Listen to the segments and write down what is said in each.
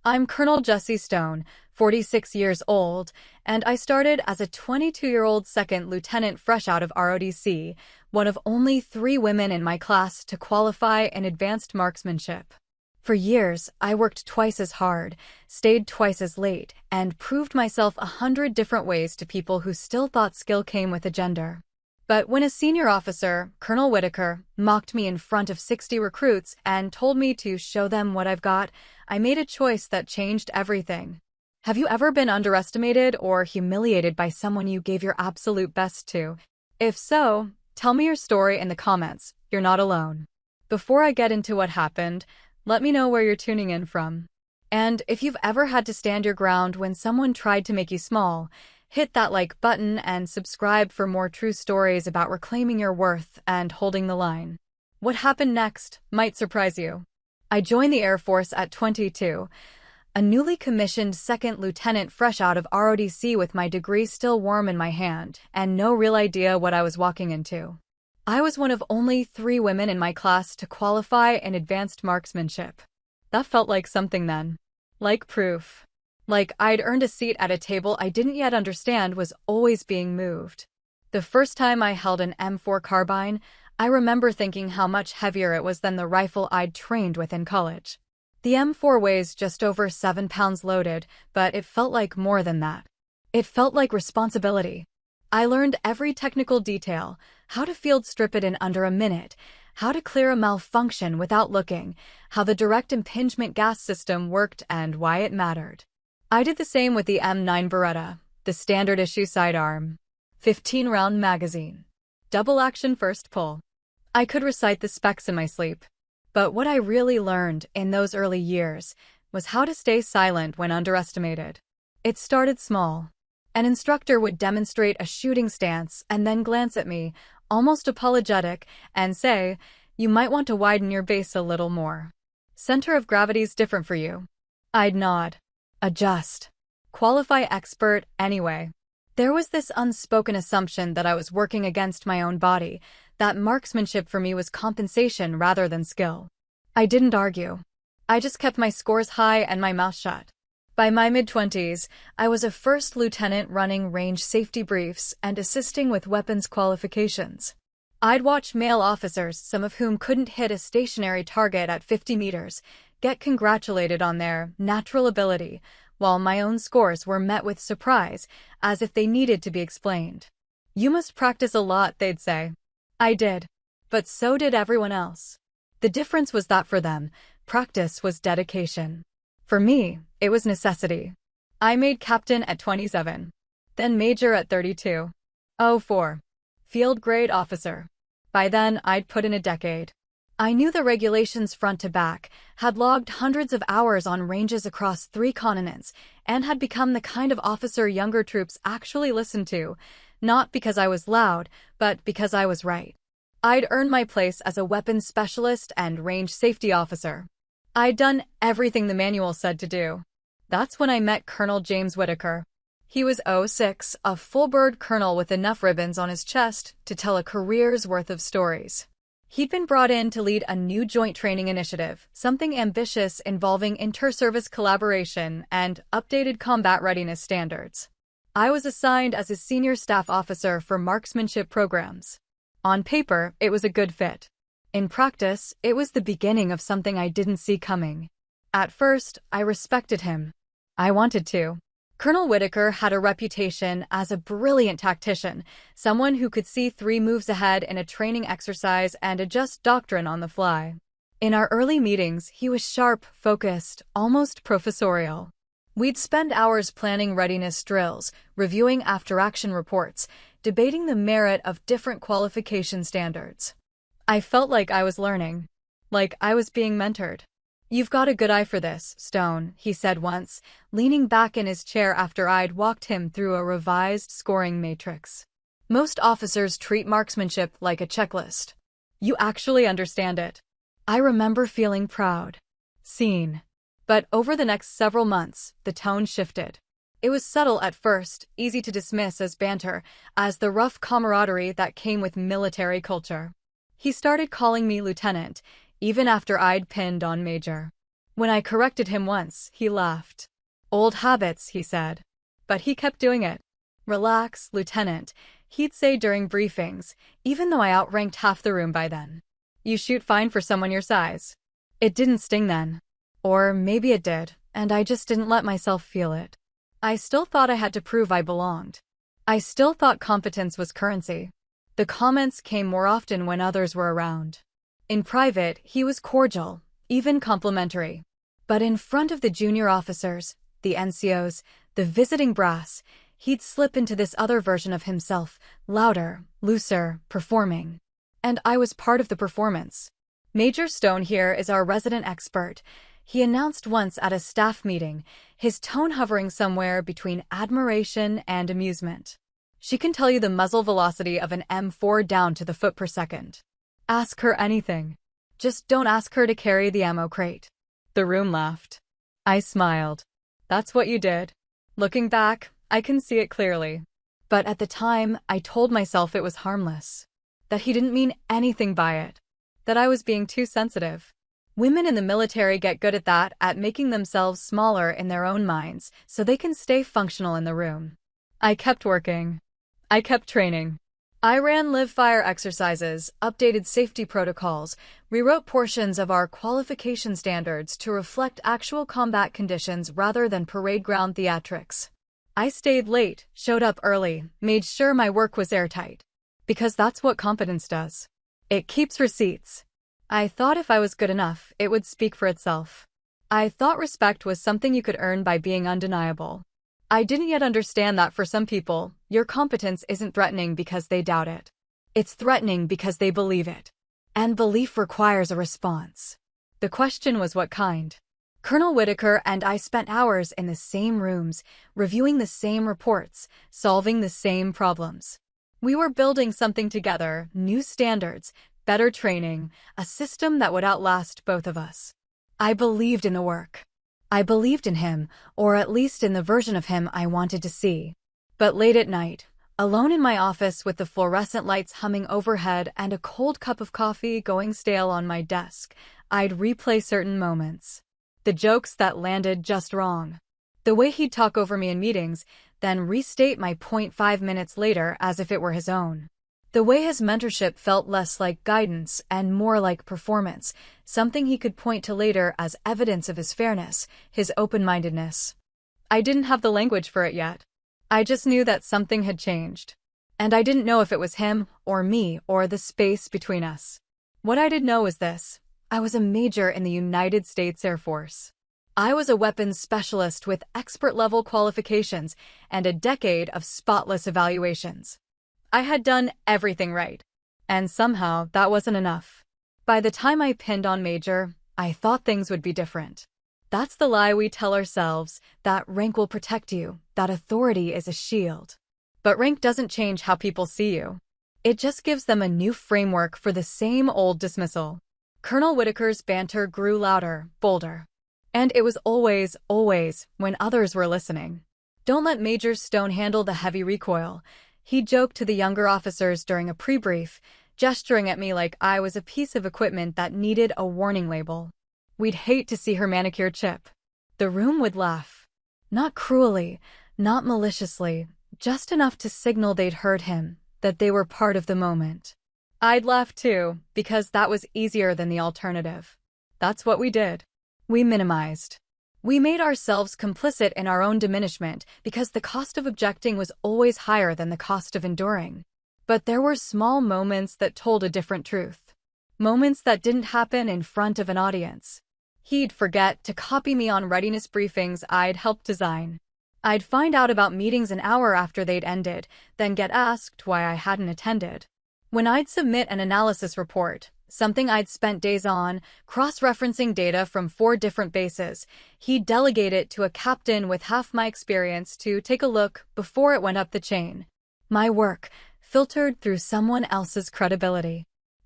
I'm Colonel Jesse Stone, 46 years old, and I started as a 22-year-old second lieutenant fresh out of ROTC, one of only 3 women in my class to qualify in advanced marksmanship. For years, I worked twice as hard, stayed twice as late, and proved myself 100 different ways to people who still thought skill came with a gender. But when a senior officer, Colonel Whitaker, mocked me in front of 60 recruits and told me to show them what I've got, I made a choice that changed everything. Have you ever been underestimated or humiliated by someone you gave your absolute best to? If so, tell me your story in the comments. You're not alone. Before I get into what happened, let me know where you're tuning in from. And if you've ever had to stand your ground when someone tried to make you small, hit that like button and subscribe for more true stories about reclaiming your worth and holding the line. What happened next might surprise you. I joined the Air Force at 22, a newly commissioned second lieutenant fresh out of ROTC with my degree still warm in my hand and no real idea what I was walking into. I was one of only 3 women in my class to qualify in advanced marksmanship. That felt like something then. Like proof. Like I'd earned a seat at a table I didn't yet understand was always being moved. The first time I held an M4 carbine, I remember thinking how much heavier it was than the rifle I'd trained with in college. The M4 weighs just over 7 pounds loaded, but it felt like more than that. It felt like responsibility. I learned every technical detail, how to field strip it in under a minute, how to clear a malfunction without looking, how the direct impingement gas system worked and why it mattered. I did the same with the M9 Beretta, the standard issue sidearm, 15-round magazine, double action first pull. I could recite the specs in my sleep. But what I really learned in those early years was how to stay silent when underestimated. It started small. An instructor would demonstrate a shooting stance and then glance at me, almost apologetic, and say, "You might want to widen your base a little more. Center of gravity's different for you." I'd nod. Adjust. Qualify expert anyway. There was this unspoken assumption that I was working against my own body, that marksmanship for me was compensation rather than skill. I didn't argue. I just kept my scores high and my mouth shut. By my mid-20s, I was a first lieutenant running range safety briefs and assisting with weapons qualifications. I'd watch male officers, some of whom couldn't hit a stationary target at 50 meters, get congratulated on their natural ability, while my own scores were met with surprise, as if they needed to be explained. "You must practice a lot," they'd say. I did. But so did everyone else. The difference was that for them, practice was dedication. For me, it was necessity. I made captain at 27, then major at 32. 04. Field grade officer. By then, I'd put in a decade. I knew the regulations front to back, had logged hundreds of hours on ranges across 3 continents, and had become the kind of officer younger troops actually listened to, not because I was loud, but because I was right. I'd earned my place as a weapons specialist and range safety officer. I'd done everything the manual said to do. That's when I met Colonel James Whitaker. He was 06, a full-bird colonel with enough ribbons on his chest to tell a career's worth of stories. He'd been brought in to lead a new joint training initiative, something ambitious involving inter-service collaboration and updated combat readiness standards. I was assigned as his senior staff officer for marksmanship programs. On paper, it was a good fit. In practice, it was the beginning of something I didn't see coming. At first, I respected him. I wanted to. Colonel Whitaker had a reputation as a brilliant tactician, someone who could see 3 moves ahead in a training exercise and adjust doctrine on the fly. In our early meetings, he was sharp, focused, almost professorial. We'd spend hours planning readiness drills, reviewing after-action reports, debating the merit of different qualification standards. I felt like I was learning. Like I was being mentored. "You've got a good eye for this, Stone," he said once, leaning back in his chair after I'd walked him through a revised scoring matrix. "Most officers treat marksmanship like a checklist. You actually understand it." I remember feeling proud. Seen. But over the next several months, the tone shifted. It was subtle at first, easy to dismiss as banter, as the rough camaraderie that came with military culture. He started calling me lieutenant, even after I'd pinned on major. When I corrected him once, he laughed. Old habits, he said. But he kept doing it. Relax, Lieutenant, he'd say during briefings, even though I outranked half the room by then. You shoot fine for someone your size. It didn't sting then. Or maybe it did, and I just didn't let myself feel it. I still thought I had to prove I belonged. I still thought competence was currency. The comments came more often when others were around. In private, he was cordial, even complimentary. But in front of the junior officers, the NCOs, the visiting brass, he'd slip into this other version of himself, louder, looser, performing. And I was part of the performance. Major Stone here is our resident expert, he announced once at a staff meeting, his tone hovering somewhere between admiration and amusement. She can tell you the muzzle velocity of an M4 down to the foot per second. Ask her anything. Just don't ask her to carry the ammo crate. The room laughed. I smiled. That's what you did. Looking back, I can see it clearly. But at the time, I told myself it was harmless. That he didn't mean anything by it. That I was being too sensitive. Women in the military get good at that, at making themselves smaller in their own minds, so they can stay functional in the room. I kept working. I kept training. I ran live-fire exercises, updated safety protocols, rewrote portions of our qualification standards to reflect actual combat conditions rather than parade ground theatrics. I stayed late, showed up early, made sure my work was airtight. Because that's what competence does. It keeps receipts. I thought if I was good enough, it would speak for itself. I thought respect was something you could earn by being undeniable. I didn't yet understand that for some people, your competence isn't threatening because they doubt it. It's threatening because they believe it. And belief requires a response. The question was what kind. Colonel Whitaker and I spent hours in the same rooms, reviewing the same reports, solving the same problems. We were building something together, new standards, better training, a system that would outlast both of us. I believed in the work. I believed in him, or at least in the version of him I wanted to see. But late at night, alone in my office with the fluorescent lights humming overhead and a cold cup of coffee going stale on my desk, I'd replay certain moments. The jokes that landed just wrong. The way he'd talk over me in meetings, then restate my point 5 minutes later as if it were his own. The way his mentorship felt less like guidance and more like performance, something he could point to later as evidence of his fairness, his open-mindedness. I didn't have the language for it yet. I just knew that something had changed. And I didn't know if it was him, or me, or the space between us. What I did know was this. I was a major in the United States Air Force. I was a weapons specialist with expert-level qualifications and a decade of spotless evaluations. I had done everything right. And somehow, that wasn't enough. By the time I pinned on Major, I thought things would be different. That's the lie we tell ourselves, that rank will protect you, that authority is a shield. But rank doesn't change how people see you. It just gives them a new framework for the same old dismissal. Colonel Whitaker's banter grew louder, bolder. And it was always, when others were listening. Don't let Major Stone handle the heavy recoil. He joked to the younger officers during a pre-brief, gesturing at me like I was a piece of equipment that needed a warning label. We'd hate to see her manicure chip. The room would laugh. Not cruelly, not maliciously, just enough to signal they'd heard him, that they were part of the moment. I'd laugh too, because that was easier than the alternative. That's what we did. We minimized. We made ourselves complicit in our own diminishment because the cost of objecting was always higher than the cost of enduring. But there were small moments that told a different truth. Moments that didn't happen in front of an audience. He'd forget to copy me on readiness briefings I'd helped design. I'd find out about meetings an hour after they'd ended, then get asked why I hadn't attended. When I'd submit an analysis report, something I'd spent days on, cross-referencing data from 4 different bases, he'd delegate it to a captain with half my experience to take a look before it went up the chain. My work, filtered through someone else's credibility.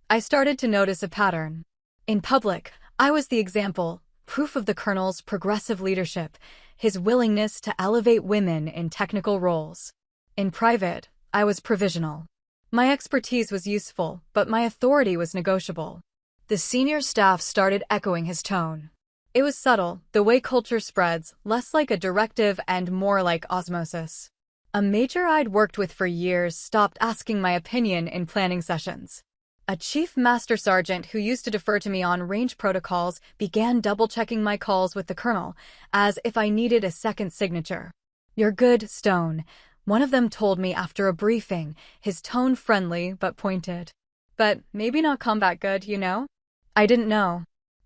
I started to notice a pattern. In public, I was the example, proof of the colonel's progressive leadership, his willingness to elevate women in technical roles. In private, I was provisional. My expertise was useful, but my authority was negotiable. The senior staff started echoing his tone. It was subtle, the way culture spreads, less like a directive and more like osmosis. A major I'd worked with for years stopped asking my opinion in planning sessions. A chief master sergeant who used to defer to me on range protocols began double-checking my calls with the colonel, as if I needed a second signature. "You're good, Stone," one of them told me after a briefing, his tone friendly but pointed. But maybe not combat good, you know? I didn't know.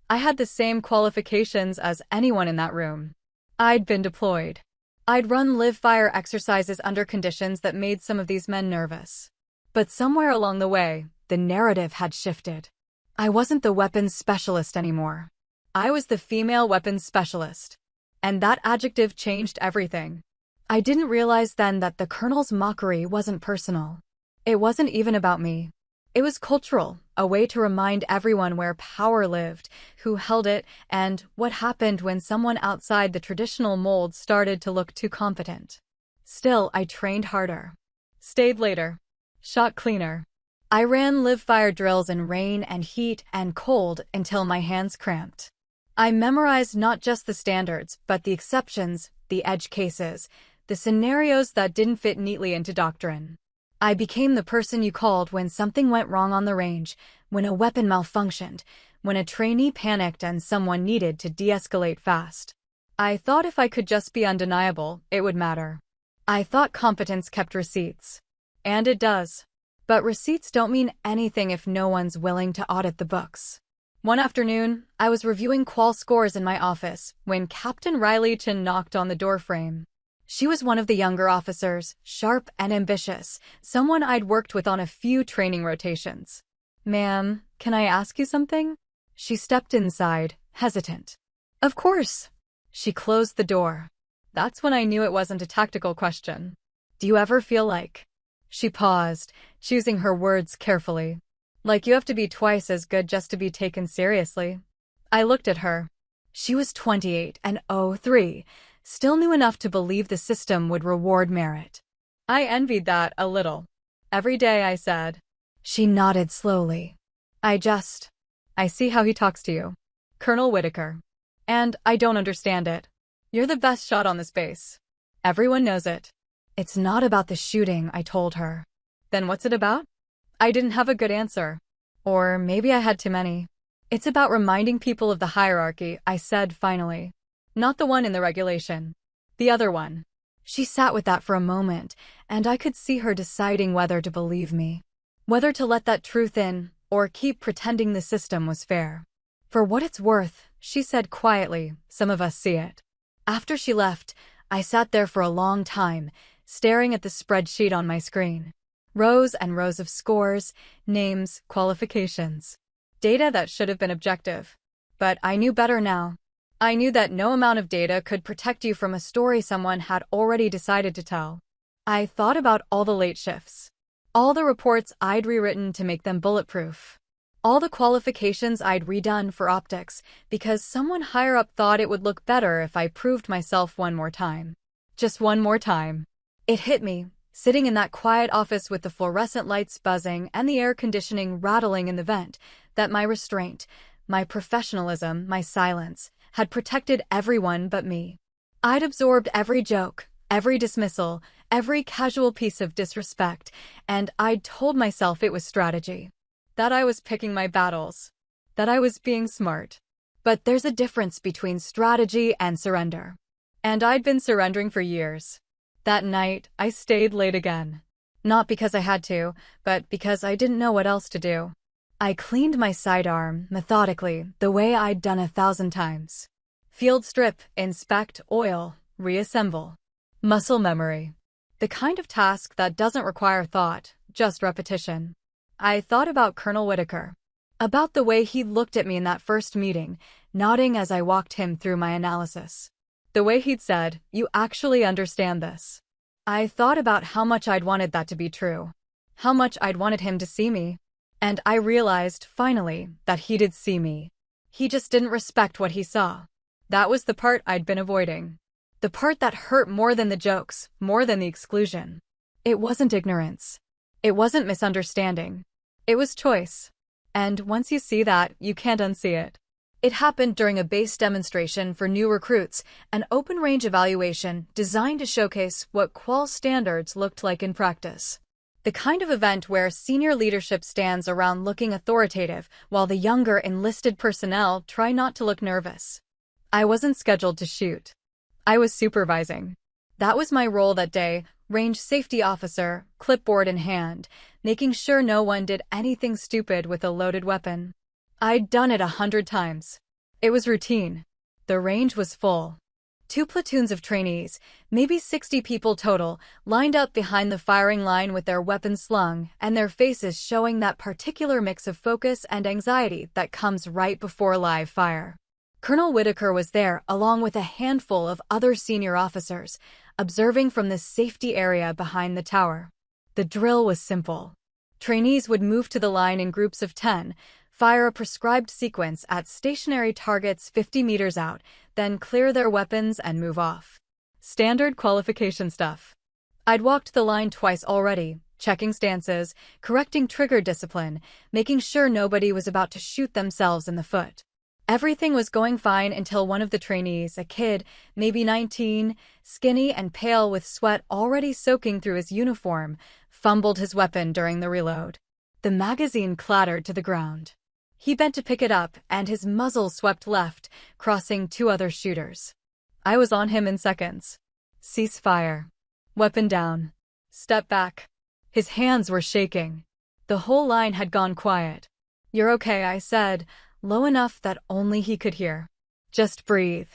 I had the same qualifications as anyone in that room. I'd been deployed. I'd run live-fire exercises under conditions that made some of these men nervous. But somewhere along the way, the narrative had shifted. I wasn't the weapons specialist anymore. I was the female weapons specialist. And that adjective changed everything. I didn't realize then that the colonel's mockery wasn't personal. It wasn't even about me. It was cultural, a way to remind everyone where power lived, who held it, and what happened when someone outside the traditional mold started to look too competent. Still, I trained harder. Stayed later. Shot cleaner. I ran live-fire drills in rain and heat and cold until my hands cramped. I memorized not just the standards, but the exceptions, the edge cases, the scenarios that didn't fit neatly into doctrine. I became the person you called when something went wrong on the range, when a weapon malfunctioned, when a trainee panicked and someone needed to de-escalate fast. I thought if I could just be undeniable, it would matter. I thought competence kept receipts. And it does. But receipts don't mean anything if no one's willing to audit the books. One afternoon, I was reviewing qual scores in my office when Captain Riley Chin knocked on the doorframe. She was one of the younger officers, sharp and ambitious, someone I'd worked with on a few training rotations. "Ma'am, can I ask you something?" She stepped inside, hesitant. "Of course." She closed the door. That's when I knew it wasn't a tactical question. "Do you ever feel like—" She paused, choosing her words carefully. "Like you have to be twice as good just to be taken seriously?" I looked at her. She was 28 and 03. Still knew enough to believe the system would reward merit. I envied that a little. "Every day," I said. She nodded slowly. I see how he talks to you. Colonel Whitaker. And I don't understand it. You're the best shot on this base. Everyone knows it." "It's not about the shooting," I told her. "Then what's it about?" I didn't have a good answer. Or maybe I had too many. "It's about reminding people of the hierarchy," I said finally. "Not the one in the regulation. The other one." She sat with that for a moment, and I could see her deciding whether to believe me. Whether to let that truth in, or keep pretending the system was fair. "For what it's worth," she said quietly, "some of us see it." After she left, I sat there for a long time, staring at the spreadsheet on my screen. Rows and rows of scores, names, qualifications. Data that should have been objective. But I knew better now. I knew that no amount of data could protect you from a story someone had already decided to tell. I thought about all the late shifts. All the reports I'd rewritten to make them bulletproof. All the qualifications I'd redone for optics because someone higher up thought it would look better if I proved myself one more time. Just one more time. It hit me, sitting in that quiet office with the fluorescent lights buzzing and the air conditioning rattling in the vent, that my restraint, my professionalism, my silence, had protected everyone but me. I'd absorbed every joke, every dismissal, every casual piece of disrespect, and I'd told myself it was strategy. That I was picking my battles. That I was being smart. But there's a difference between strategy and surrender. And I'd been surrendering for years. That night, I stayed late again. Not because I had to, but because I didn't know what else to do. I cleaned my sidearm, methodically, the way I'd done 1,000 times. Field strip, inspect, oil, reassemble. Muscle memory. The kind of task that doesn't require thought, just repetition. I thought about Colonel Whitaker. About the way he looked at me in that first meeting, nodding as I walked him through my analysis. The way he'd said, "You actually understand this." I thought about how much I'd wanted that to be true. How much I'd wanted him to see me. And I realized, finally, that he did see me. He just didn't respect what he saw. That was the part I'd been avoiding. The part that hurt more than the jokes, more than the exclusion. It wasn't ignorance. It wasn't misunderstanding. It was choice. And once you see that, you can't unsee it. It happened during a base demonstration for new recruits, an open-range evaluation designed to showcase what qual standards looked like in practice. The kind of event where senior leadership stands around looking authoritative while the younger enlisted personnel try not to look nervous. I wasn't scheduled to shoot. I was supervising. That was my role that day, range safety officer, clipboard in hand, making sure no one did anything stupid with a loaded weapon. I'd done it 100 times. It was routine. The range was full. 2 platoons of trainees, maybe 60 people total, lined up behind the firing line with their weapons slung and their faces showing that particular mix of focus and anxiety that comes right before live fire. Colonel Whitaker was there along with a handful of other senior officers, observing from the safety area behind the tower. The drill was simple. Trainees would move to the line in groups of 10, fire a prescribed sequence at stationary targets 50 meters out, then clear their weapons and move off. Standard qualification stuff. I'd walked the line twice already, checking stances, correcting trigger discipline, making sure nobody was about to shoot themselves in the foot. Everything was going fine until one of the trainees, a kid, maybe 19, skinny and pale with sweat already soaking through his uniform, fumbled his weapon during the reload. The magazine clattered to the ground. He bent to pick it up, and his muzzle swept left, crossing 2 other shooters. I was on him in seconds. Cease fire. Weapon down. Step back. His hands were shaking. The whole line had gone quiet. "You're okay," I said, low enough that only he could hear. "Just breathe.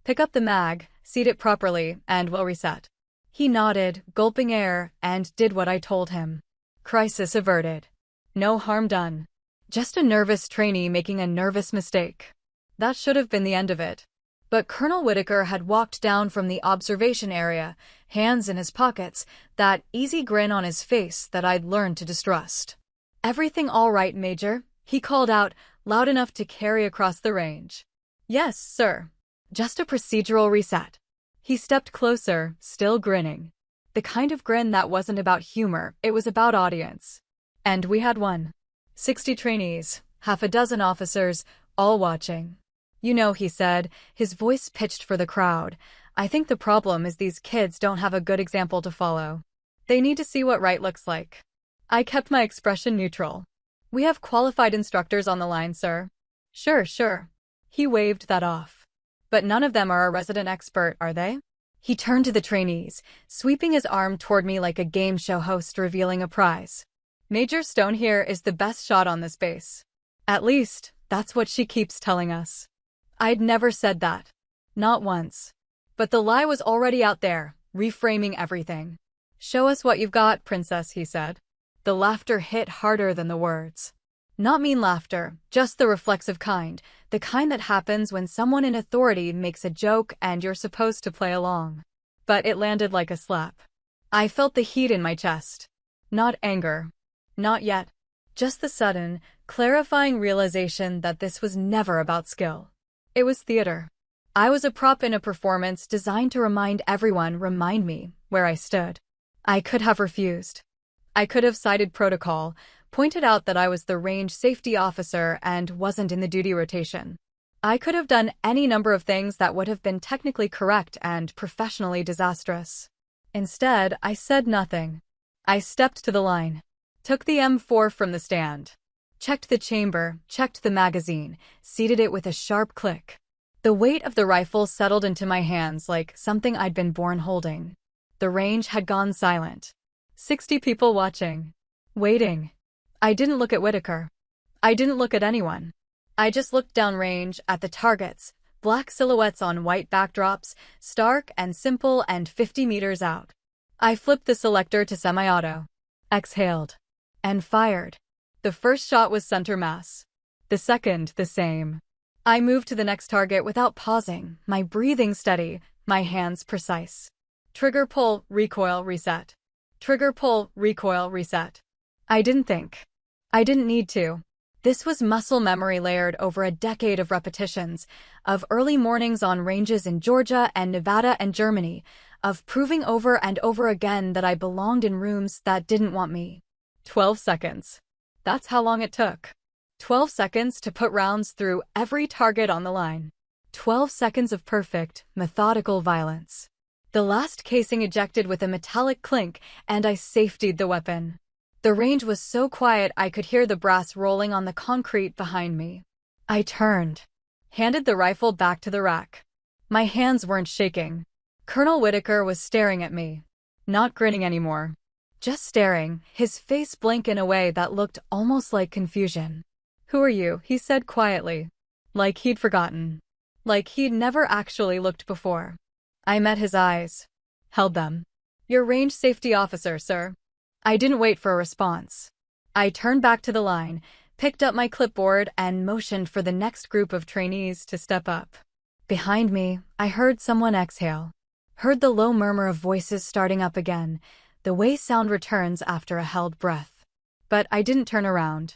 Pick up the mag, seat it properly, and we'll reset." He nodded, gulping air, and did what I told him. Crisis averted. No harm done. Just a nervous trainee making a nervous mistake. That should have been the end of it. But Colonel Whitaker had walked down from the observation area, hands in his pockets, that easy grin on his face that I'd learned to distrust. "Everything all right, Major?" he called out, loud enough to carry across the range. "Yes, sir. Just a procedural reset." He stepped closer, still grinning. The kind of grin that wasn't about humor, it was about audience. And we had one. 60 trainees, half a dozen officers, all watching. "You know," he said, his voice pitched for the crowd, "I think the problem is these kids don't have a good example to follow. They need to see what right looks like." I kept my expression neutral. "We have qualified instructors on the line, sir." Sure. He waved that off. "But none of them are a resident expert, are they?" He turned to the trainees, sweeping his arm toward me like a game show host revealing a prize. "Major Stone here is the best shot on this base. At least, that's what she keeps telling us." I'd never said that. Not once. But the lie was already out there, reframing everything. "Show us what you've got, princess," he said. The laughter hit harder than the words. Not mean laughter, just the reflexive kind, the kind that happens when someone in authority makes a joke and you're supposed to play along. But it landed like a slap. I felt the heat in my chest. Not anger. Not yet. Just the sudden, clarifying realization that this was never about skill. It was theater. I was a prop in a performance designed to remind me, where I stood. I could have refused. I could have cited protocol, pointed out that I was the range safety officer and wasn't in the duty rotation. I could have done any number of things that would have been technically correct and professionally disastrous. Instead, I said nothing. I stepped to the line. Took the M4 from the stand. Checked the chamber, checked the magazine, seated it with a sharp click. The weight of the rifle settled into my hands like something I'd been born holding. The range had gone silent. 60 people watching. Waiting. I didn't look at Whitaker. I didn't look at anyone. I just looked downrange at the targets, black silhouettes on white backdrops, stark and simple and 50 meters out. I flipped the selector to semi-auto. Exhaled. And fired. The first shot was center mass. The second, the same. I moved to the next target without pausing, my breathing steady, my hands precise. Trigger pull, recoil, reset. Trigger pull, recoil, reset. I didn't think. I didn't need to. This was muscle memory layered over a decade of repetitions, of early mornings on ranges in Georgia and Nevada and Germany, of proving over and over again that I belonged in rooms that didn't want me. 12 seconds. That's how long it took. 12 seconds to put rounds through every target on the line. 12 seconds of perfect, methodical violence. The last casing ejected with a metallic clink, and I safetied the weapon. The range was so quiet I could hear the brass rolling on the concrete behind me. I turned, handed the rifle back to the rack. My hands weren't shaking. Colonel Whitaker was staring at me. Not grinning anymore. Just staring, his face blank in a way that looked almost like confusion. "Who are you?" he said quietly. Like he'd forgotten. Like he'd never actually looked before. I met his eyes. Held them. "Your range safety officer, sir." I didn't wait for a response. I turned back to the line, picked up my clipboard, and motioned for the next group of trainees to step up. Behind me, I heard someone exhale. Heard the low murmur of voices starting up again, the way sound returns after a held breath. But I didn't turn around.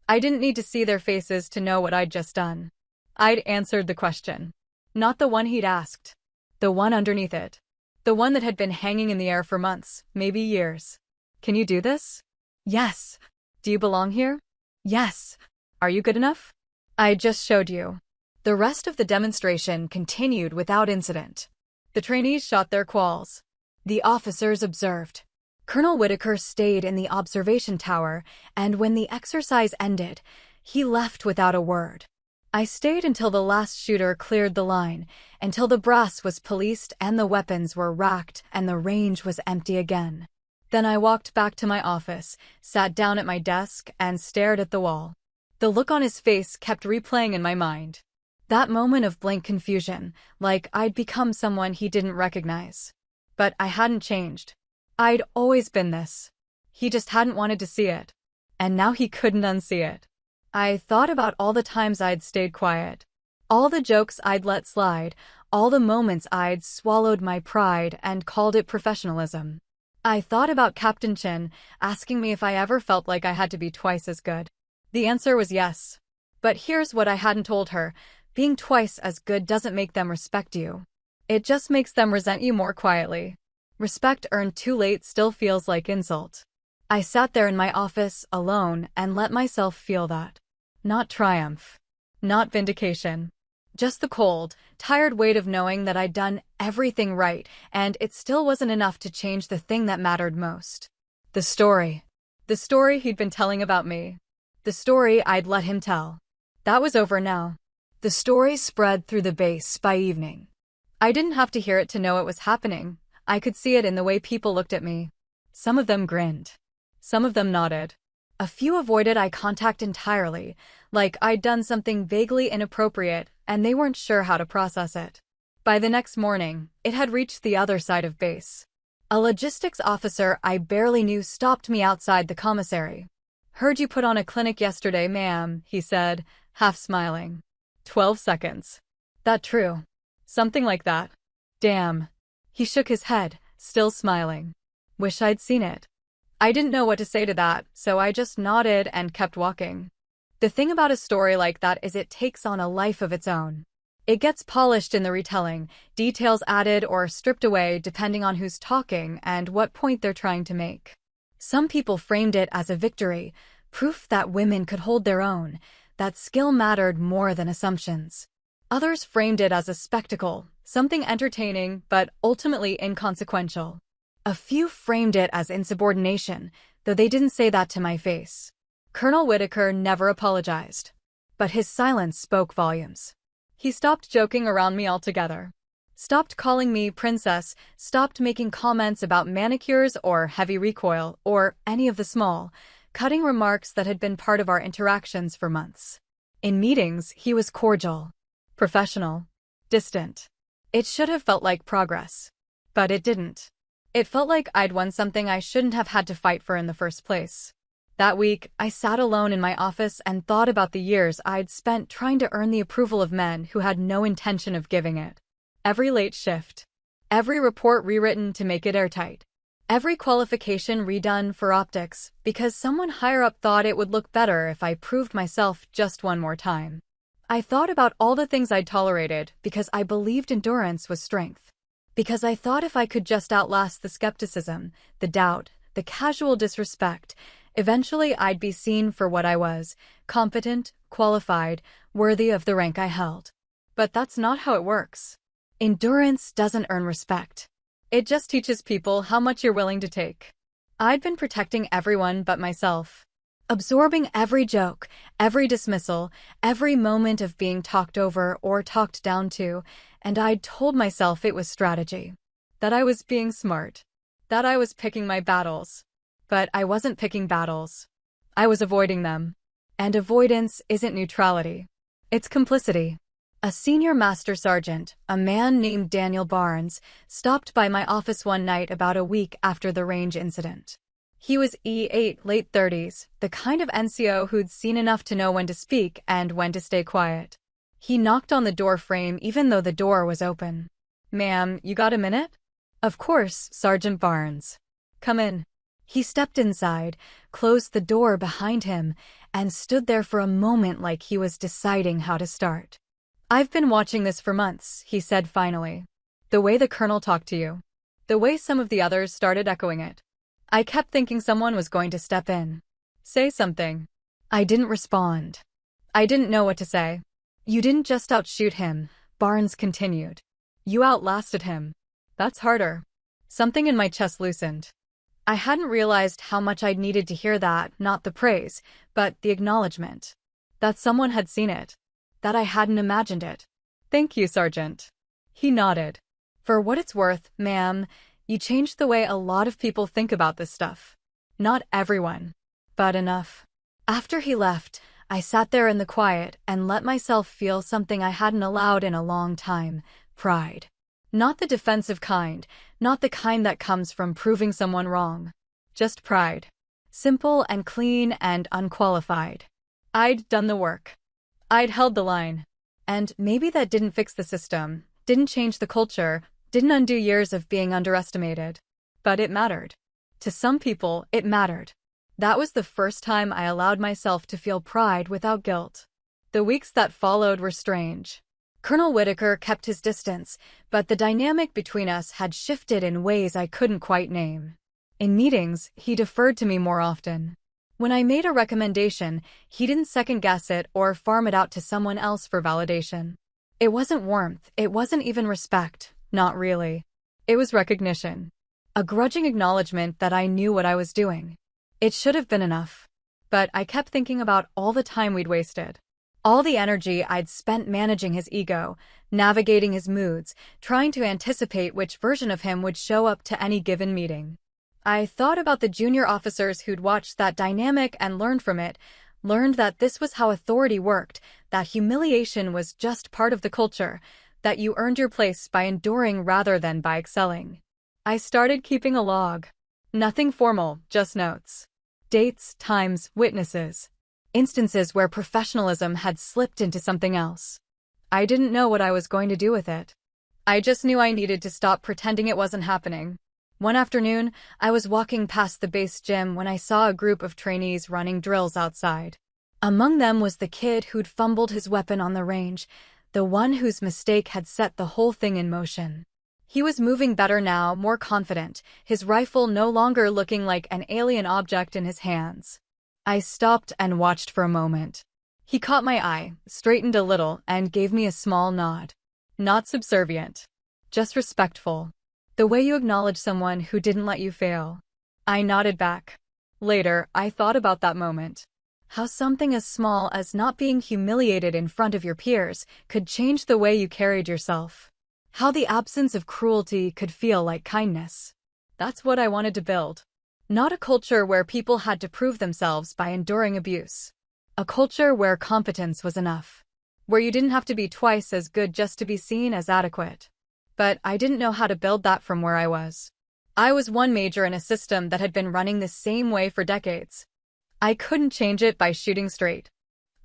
I didn't need to see their faces to know what I'd just done. I'd answered the question. Not the one he'd asked. The one underneath it. The one that had been hanging in the air for months, maybe years. "Can you do this?" "Yes." "Do you belong here?" "Yes." "Are you good enough?" "I just showed you." The rest of the demonstration continued without incident. The trainees shot their quals. The officers observed. Colonel Whitaker stayed in the observation tower, and when the exercise ended, he left without a word. I stayed until the last shooter cleared the line, until the brass was policed and the weapons were racked and the range was empty again. Then I walked back to my office, sat down at my desk, and stared at the wall. The look on his face kept replaying in my mind. That moment of blank confusion, like I'd become someone he didn't recognize. But I hadn't changed. I'd always been this. He just hadn't wanted to see it. And now he couldn't unsee it. I thought about all the times I'd stayed quiet. All the jokes I'd let slide, all the moments I'd swallowed my pride and called it professionalism. I thought about Captain Chin asking me if I ever felt like I had to be twice as good. The answer was yes. But here's what I hadn't told her. Being twice as good doesn't make them respect you. It just makes them resent you more quietly. Respect earned too late still feels like insult. I sat there in my office, alone, and let myself feel that. Not triumph. Not vindication. Just the cold, tired weight of knowing that I'd done everything right, and it still wasn't enough to change the thing that mattered most. The story. The story he'd been telling about me. The story I'd let him tell. That was over now. The story spread through the base by evening. I didn't have to hear it to know it was happening. I could see it in the way people looked at me. Some of them grinned. Some of them nodded. A few avoided eye contact entirely, like I'd done something vaguely inappropriate and they weren't sure how to process it. By the next morning, it had reached the other side of base. A logistics officer I barely knew stopped me outside the commissary. "Heard you put on a clinic yesterday, ma'am," he said, half smiling. 12 seconds. That true? Something like that. Damn. He shook his head, still smiling. Wish I'd seen it. I didn't know what to say to that, so I just nodded and kept walking. The thing about a story like that is it takes on a life of its own. It gets polished in the retelling, details added or stripped away depending on who's talking and what point they're trying to make. Some people framed it as a victory, proof that women could hold their own, that skill mattered more than assumptions. Others framed it as a spectacle, something entertaining but ultimately inconsequential. A few framed it as insubordination, though they didn't say that to my face. Colonel Whitaker never apologized. But his silence spoke volumes. He stopped joking around me altogether. Stopped calling me princess, stopped making comments about manicures or heavy recoil, or any of the small, cutting remarks that had been part of our interactions for months. In meetings, he was cordial, professional, distant. It should have felt like progress. But it didn't. It felt like I'd won something I shouldn't have had to fight for in the first place. That week, I sat alone in my office and thought about the years I'd spent trying to earn the approval of men who had no intention of giving it. Every late shift. Every report rewritten to make it airtight. Every qualification redone for optics because someone higher up thought it would look better if I proved myself just one more time. I thought about all the things I'd tolerated because I believed endurance was strength. Because I thought if I could just outlast the skepticism, the doubt, the casual disrespect, Eventually, I'd be seen for what I was, competent, qualified, worthy of the rank I held. But that's not how it works. Endurance doesn't earn respect. It just teaches people how much you're willing to take. I'd been protecting everyone but myself. Absorbing every joke, every dismissal, every moment of being talked over or talked down to, and I'd told myself it was strategy. That I was being smart. That I was picking my battles. But I wasn't picking battles. I was avoiding them. And avoidance isn't neutrality. It's complicity. A senior master sergeant, a man named Daniel Barnes, stopped by my office one night about a week after the range incident. He was E8, late 30s, the kind of NCO who'd seen enough to know when to speak and when to stay quiet. He knocked on the door frame even though the door was open. "Ma'am, you got a minute?" "Of course, Sergeant Barnes. Come in." He stepped inside, closed the door behind him, and stood there for a moment like he was deciding how to start. "I've been watching this for months," he said finally. "The way the colonel talked to you. The way some of the others started echoing it. I kept thinking someone was going to step in. Say something." I didn't respond. I didn't know what to say. "You didn't just outshoot him," Barnes continued. "You outlasted him. That's harder." Something in my chest loosened. I hadn't realized how much I'd needed to hear that, not the praise, but the acknowledgement. That someone had seen it. That I hadn't imagined it. "Thank you, Sergeant." He nodded. "For what it's worth, ma'am, you changed the way a lot of people think about this stuff. Not everyone, but enough." After he left, I sat there in the quiet and let myself feel something I hadn't allowed in a long time: pride. Not the defensive kind, not the kind that comes from proving someone wrong. Just pride. Simple and clean and unqualified. I'd done the work. I'd held the line. And maybe that didn't fix the system, didn't change the culture, didn't undo years of being underestimated. But it mattered. To some people, it mattered. That was the first time I allowed myself to feel pride without guilt. The weeks that followed were strange. Colonel Whitaker kept his distance, but the dynamic between us had shifted in ways I couldn't quite name. In meetings, he deferred to me more often. When I made a recommendation, he didn't second-guess it or farm it out to someone else for validation. It wasn't warmth, it wasn't even respect, not really. It was recognition. A grudging acknowledgement that I knew what I was doing. It should have been enough. But I kept thinking about all the time we'd wasted. All the energy I'd spent managing his ego, navigating his moods, trying to anticipate which version of him would show up to any given meeting. I thought about the junior officers who'd watched that dynamic and learned from it, learned that this was how authority worked, that humiliation was just part of the culture, that you earned your place by enduring rather than by excelling. I started keeping a log. Nothing formal, just notes. Dates, times, witnesses. Instances where professionalism had slipped into something else. I didn't know what I was going to do with it. I just knew I needed to stop pretending it wasn't happening. One afternoon, I was walking past the base gym when I saw a group of trainees running drills outside. Among them was the kid who'd fumbled his weapon on the range, the one whose mistake had set the whole thing in motion. He was moving better now, more confident, his rifle no longer looking like an alien object in his hands. I stopped and watched for a moment. He caught my eye, straightened a little, and gave me a small nod. Not subservient. Just respectful. The way you acknowledge someone who didn't let you fail. I nodded back. Later, I thought about that moment. How something as small as not being humiliated in front of your peers could change the way you carried yourself. How the absence of cruelty could feel like kindness. That's what I wanted to build. Not a culture where people had to prove themselves by enduring abuse. A culture where competence was enough. Where you didn't have to be twice as good just to be seen as adequate. But I didn't know how to build that from where I was. I was one major in a system that had been running the same way for decades. I couldn't change it by shooting straight.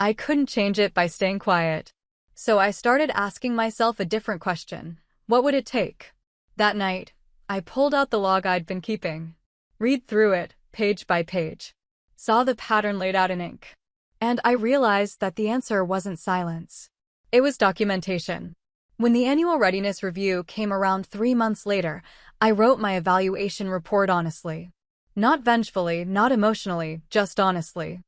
I couldn't change it by staying quiet. So I started asking myself a different question. What would it take? That night, I pulled out the log I'd been keeping. Read through it, page by page. Saw the pattern laid out in ink. And I realized that the answer wasn't silence. It was documentation. When the annual readiness review came around 3 months later, I wrote my evaluation report honestly. Not vengefully, not emotionally, just honestly.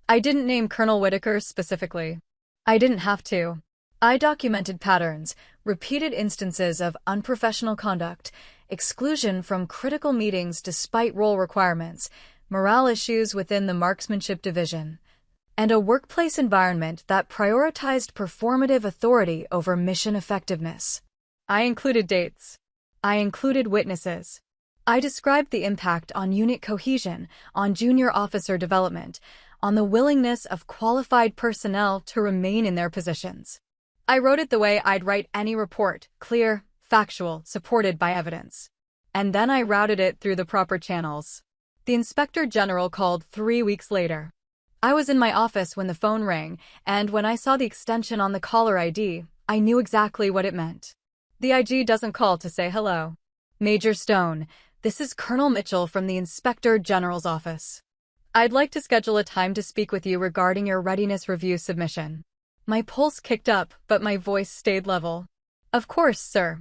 I didn't name Colonel Whitaker specifically. I didn't have to. I documented patterns, repeated instances of unprofessional conduct, exclusion from critical meetings despite role requirements, morale issues within the marksmanship division, and a workplace environment that prioritized performative authority over mission effectiveness. I included dates. I included witnesses. I described the impact on unit cohesion, on junior officer development, on the willingness of qualified personnel to remain in their positions. I wrote it the way I'd write any report, clear, factual, supported by evidence. And then I routed it through the proper channels. The Inspector General called 3 weeks later. I was in my office when the phone rang, and when I saw the extension on the caller ID, I knew exactly what it meant. The IG doesn't call to say hello. Major Stone, this is Colonel Mitchell from the Inspector General's office. I'd like to schedule a time to speak with you regarding your readiness review submission. My pulse kicked up, but my voice stayed level. Of course, sir.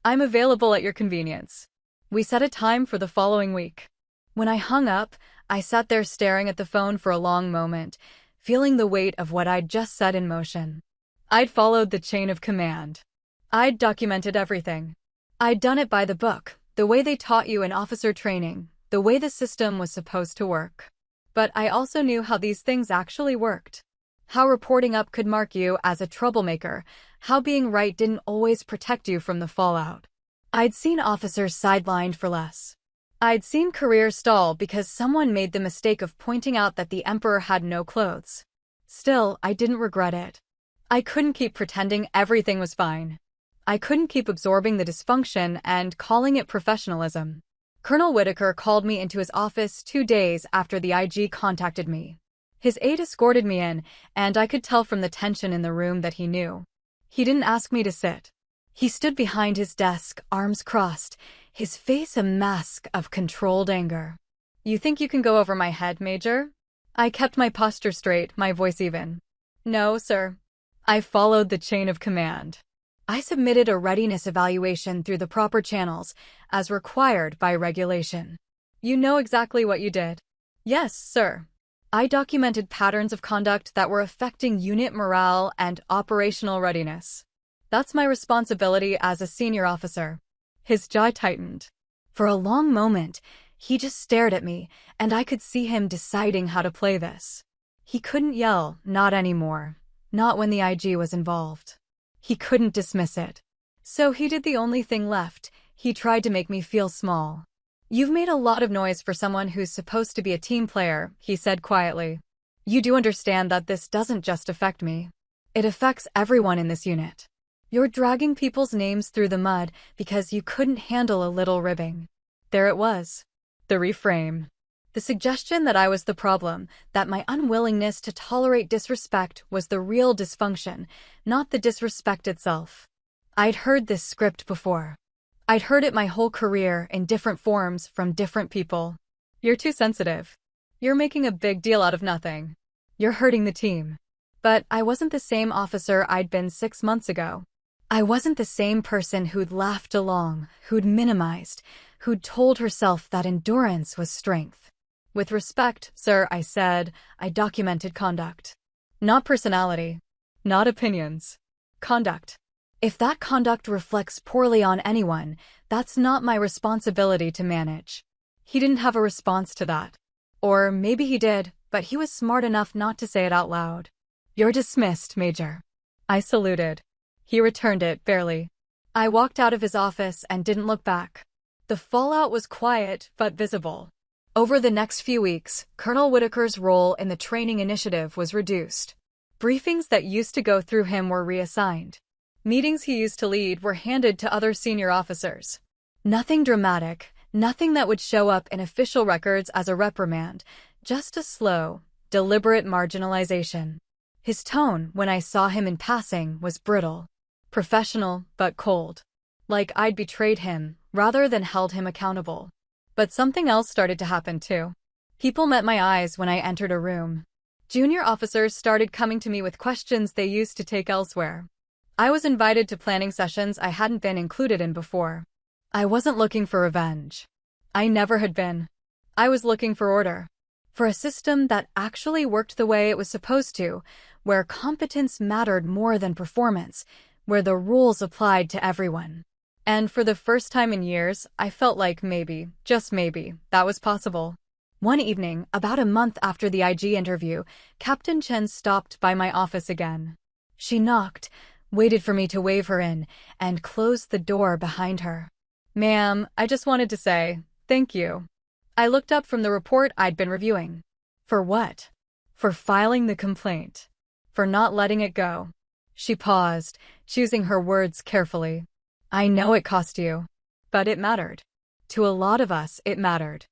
I'm available at your convenience. We set a time for the following week. When I hung up, I sat there staring at the phone for a long moment, feeling the weight of what I'd just set in motion. I'd followed the chain of command. I'd documented everything. I'd done it by the book, the way they taught you in officer training, the way the system was supposed to work. But I also knew how these things actually worked. How reporting up could mark you as a troublemaker, how being right didn't always protect you from the fallout. I'd seen officers sidelined for less. I'd seen careers stall because someone made the mistake of pointing out that the emperor had no clothes. Still, I didn't regret it. I couldn't keep pretending everything was fine. I couldn't keep absorbing the dysfunction and calling it professionalism. Colonel Whitaker called me into his office 2 days after the IG contacted me. His aide escorted me in, and I could tell from the tension in the room that he knew. He didn't ask me to sit. He stood behind his desk, arms crossed, his face a mask of controlled anger. You think you can go over my head, Major? I kept my posture straight, my voice even. No, sir. I followed the chain of command. I submitted a readiness evaluation through the proper channels, as required by regulation. You know exactly what you did. Yes, sir. I documented patterns of conduct that were affecting unit morale and operational readiness. That's my responsibility as a senior officer. His jaw tightened. For a long moment, he just stared at me, and I could see him deciding how to play this. He couldn't yell, not anymore. Not when the IG was involved. He couldn't dismiss it. So he did the only thing left. He tried to make me feel small. You've made a lot of noise for someone who's supposed to be a team player, he said quietly. You do understand that this doesn't just affect me. It affects everyone in this unit. You're dragging people's names through the mud because you couldn't handle a little ribbing. There it was. The reframe. The suggestion that I was the problem, that my unwillingness to tolerate disrespect was the real dysfunction, not the disrespect itself. I'd heard this script before. I'd heard it my whole career in different forms from different people. You're too sensitive. You're making a big deal out of nothing. You're hurting the team. But I wasn't the same officer I'd been 6 months ago. I wasn't the same person who'd laughed along, who'd minimized, who'd told herself that endurance was strength. With respect, sir, I said, I documented conduct. Not personality. Not opinions. Conduct. If that conduct reflects poorly on anyone, that's not my responsibility to manage. He didn't have a response to that. Or maybe he did, but he was smart enough not to say it out loud. You're dismissed, Major. I saluted. He returned it, barely. I walked out of his office and didn't look back. The fallout was quiet, but visible. Over the next few weeks, Colonel Whitaker's role in the training initiative was reduced. Briefings that used to go through him were reassigned. Meetings he used to lead were handed to other senior officers. Nothing dramatic, nothing that would show up in official records as a reprimand, just a slow, deliberate marginalization. His tone, when I saw him in passing, was brittle. Professional, but cold. Like I'd betrayed him, rather than held him accountable. But something else started to happen too. People met my eyes when I entered a room. Junior officers started coming to me with questions they used to take elsewhere. I was invited to planning sessions I hadn't been included in before. I wasn't looking for revenge. I never had been. I was looking for order. For a system that actually worked the way it was supposed to, where competence mattered more than performance, where the rules applied to everyone. And for the first time in years, I felt like maybe, just maybe, that was possible. One evening, about a month after the IG interview, Captain Chen stopped by my office again. She knocked, waited for me to wave her in, and closed the door behind her. "Ma'am, I just wanted to say, thank you." I looked up from the report I'd been reviewing. For what? For filing the complaint. For not letting it go. She paused, choosing her words carefully. "I know it cost you. But it mattered. To a lot of us, it mattered."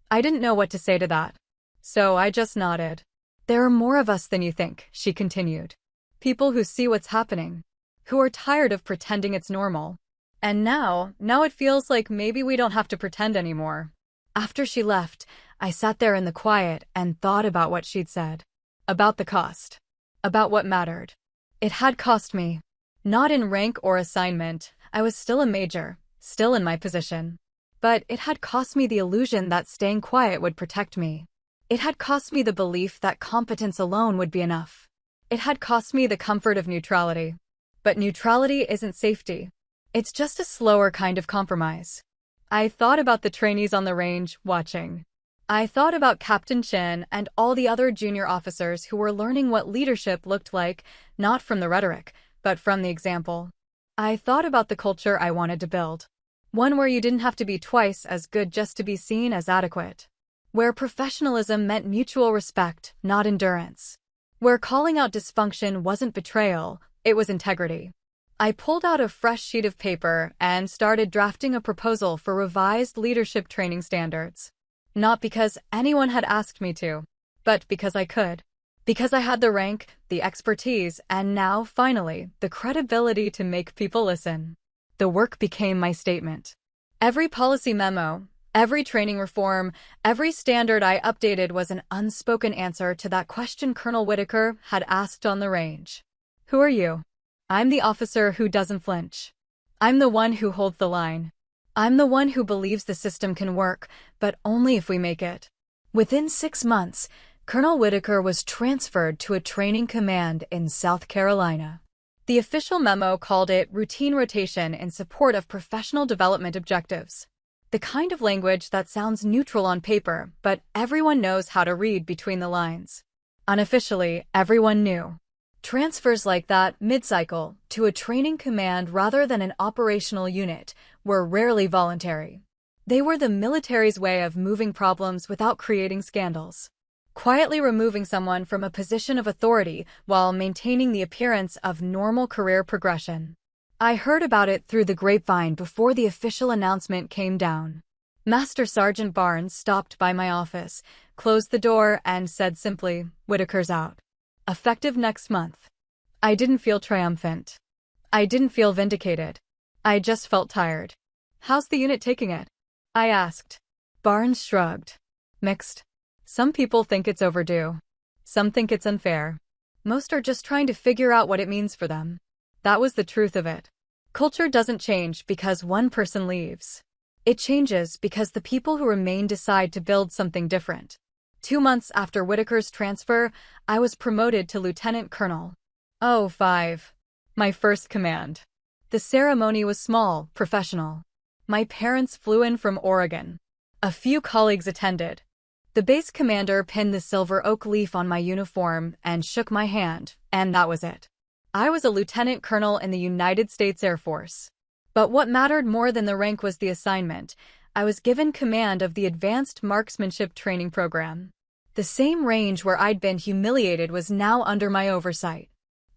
I didn't know what to say to that. So I just nodded. "There are more of us than you think," she continued. "People who see what's happening. Who are tired of pretending it's normal. And now it feels like maybe we don't have to pretend anymore." After she left, I sat there in the quiet and thought about what she'd said. About the cost. About what mattered. It had cost me. Not in rank or assignment. I was still a major, still in my position. But it had cost me the illusion that staying quiet would protect me. It had cost me the belief that competence alone would be enough. It had cost me the comfort of neutrality. But neutrality isn't safety. It's just a slower kind of compromise. I thought about the trainees on the range, watching. I thought about Captain Chen and all the other junior officers who were learning what leadership looked like, not from the rhetoric, but from the example. I thought about the culture I wanted to build. One where you didn't have to be twice as good just to be seen as adequate. Where professionalism meant mutual respect, not endurance. Where calling out dysfunction wasn't betrayal, it was integrity. I pulled out a fresh sheet of paper and started drafting a proposal for revised leadership training standards. Not because anyone had asked me to, but because I could. Because I had the rank, the expertise, and now, finally, the credibility to make people listen. The work became my statement. Every policy memo, every training reform, every standard I updated was an unspoken answer to that question Colonel Whitaker had asked on the range. "Who are you?" "I'm the officer who doesn't flinch. I'm the one who holds the line. I'm the one who believes the system can work, but only if we make it." Within 6 months, Colonel Whitaker was transferred to a training command in South Carolina. The official memo called it routine rotation in support of professional development objectives. The kind of language that sounds neutral on paper, but everyone knows how to read between the lines. Unofficially, everyone knew. Transfers like that, mid-cycle, to a training command rather than an operational unit, were rarely voluntary. They were the military's way of moving problems without creating scandals. Quietly removing someone from a position of authority while maintaining the appearance of normal career progression. I heard about it through the grapevine before the official announcement came down. Master Sergeant Barnes stopped by my office, closed the door, and said simply, "Whitaker's out. Effective next month." I didn't feel triumphant. I didn't feel vindicated. I just felt tired. "How's the unit taking it?" I asked. Barnes shrugged. "Mixed. Some people think it's overdue. Some think it's unfair. Most are just trying to figure out what it means for them." That was the truth of it. Culture doesn't change because one person leaves. It changes because the people who remain decide to build something different. 2 months after Whitaker's transfer, I was promoted to Lieutenant Colonel. 05. My first command. The ceremony was small, professional. My parents flew in from Oregon. A few colleagues attended. The base commander pinned the silver oak leaf on my uniform and shook my hand, and that was it. I was a lieutenant colonel in the United States Air Force. But what mattered more than the rank was the assignment. I was given command of the Advanced Marksmanship Training Program. The same range where I'd been humiliated was now under my oversight.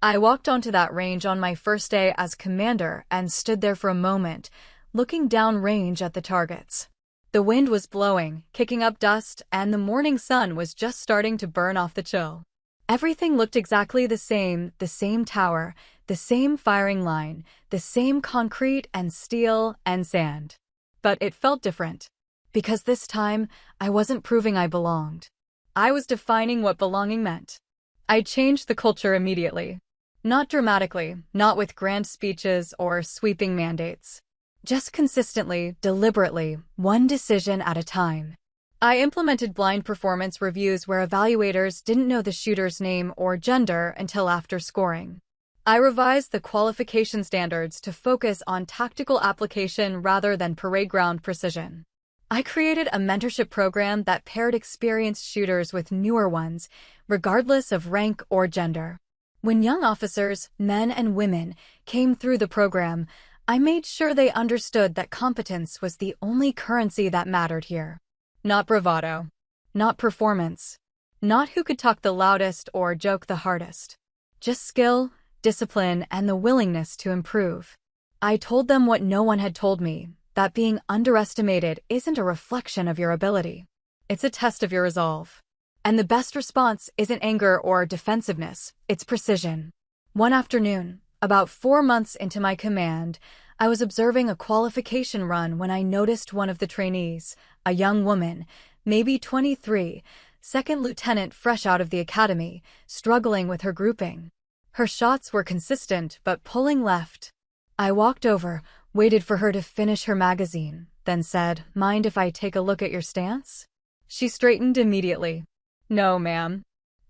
I walked onto that range on my first day as commander and stood there for a moment, looking downrange at the targets. The wind was blowing, kicking up dust, and the morning sun was just starting to burn off the chill. Everything looked exactly the same tower, the same firing line, the same concrete and steel and sand. But it felt different. Because this time, I wasn't proving I belonged. I was defining what belonging meant. I changed the culture immediately. Not dramatically, not with grand speeches or sweeping mandates. Just consistently, deliberately, one decision at a time. I implemented blind performance reviews where evaluators didn't know the shooter's name or gender until after scoring. I revised the qualification standards to focus on tactical application rather than parade ground precision. I created a mentorship program that paired experienced shooters with newer ones, regardless of rank or gender. When young officers, men and women, came through the program, I made sure they understood that competence was the only currency that mattered here. Not bravado. Not performance. Not who could talk the loudest or joke the hardest. Just skill, discipline, and the willingness to improve. I told them what no one had told me, that being underestimated isn't a reflection of your ability. It's a test of your resolve. And the best response isn't anger or defensiveness, it's precision. One afternoon, about 4 months into my command, I was observing a qualification run when I noticed one of the trainees, a young woman, maybe 23, second lieutenant fresh out of the academy, struggling with her grouping. Her shots were consistent but pulling left. I walked over, waited for her to finish her magazine, then said, "Mind if I take a look at your stance?" She straightened immediately. "No, ma'am."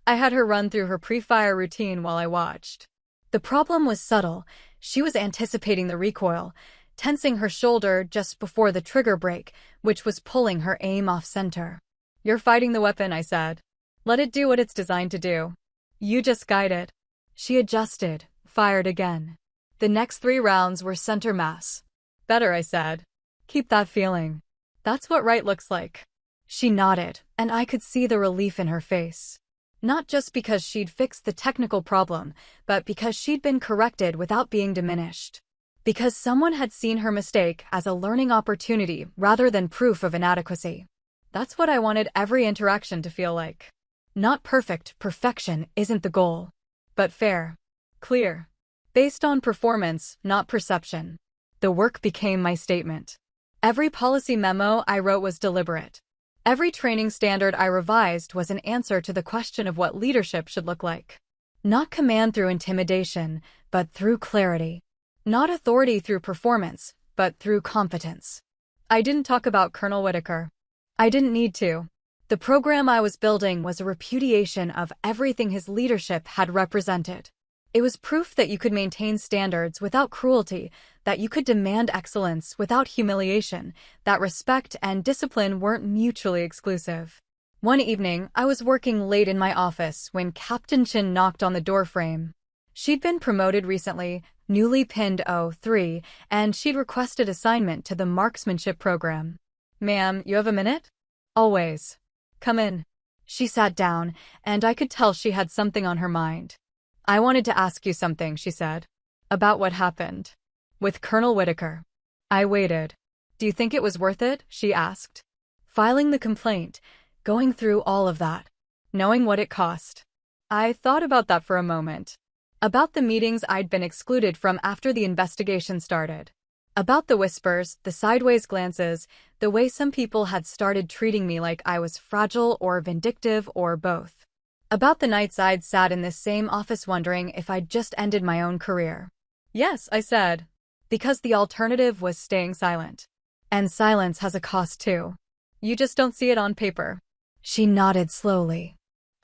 I had her run through her pre-fire routine while I watched. The problem was subtle. She was anticipating the recoil, tensing her shoulder just before the trigger break, which was pulling her aim off center. "You're fighting the weapon," I said. "Let it do what it's designed to do. You just guide it." She adjusted, fired again. The next 3 rounds were center mass. "Better," I said. "Keep that feeling. That's what right looks like." She nodded, and I could see the relief in her face. Not just because she'd fixed the technical problem, but because she'd been corrected without being diminished. Because someone had seen her mistake as a learning opportunity rather than proof of inadequacy. That's what I wanted every interaction to feel like. Not perfect, perfection isn't the goal. But fair. Clear. Based on performance, not perception. The work became my statement. Every policy memo I wrote was deliberate. Every training standard I revised was an answer to the question of what leadership should look like. Not command through intimidation, but through clarity. Not authority through performance, but through competence. I didn't talk about Colonel Whitaker. I didn't need to. The program I was building was a repudiation of everything his leadership had represented. It was proof that you could maintain standards without cruelty, that you could demand excellence without humiliation, that respect and discipline weren't mutually exclusive. One evening, I was working late in my office when Captain Chin knocked on the doorframe. She'd been promoted recently, newly pinned 03, and she'd requested assignment to the marksmanship program. "Ma'am, you have a minute?" "Always." "Come in." She sat down, and I could tell she had something on her mind. "I wanted to ask you something," she said. "About what happened with Colonel Whitaker." I waited. "Do you think it was worth it?" she asked. Filing the complaint, going through all of that, knowing what it cost. I thought about that for a moment. About the meetings I'd been excluded from after the investigation started. About the whispers, the sideways glances, the way some people had started treating me like I was fragile or vindictive or both. About the nights I'd sat in this same office wondering if I'd just ended my own career. "Yes," I said. Because the alternative was staying silent. And silence has a cost too. You just don't see it on paper. She nodded slowly.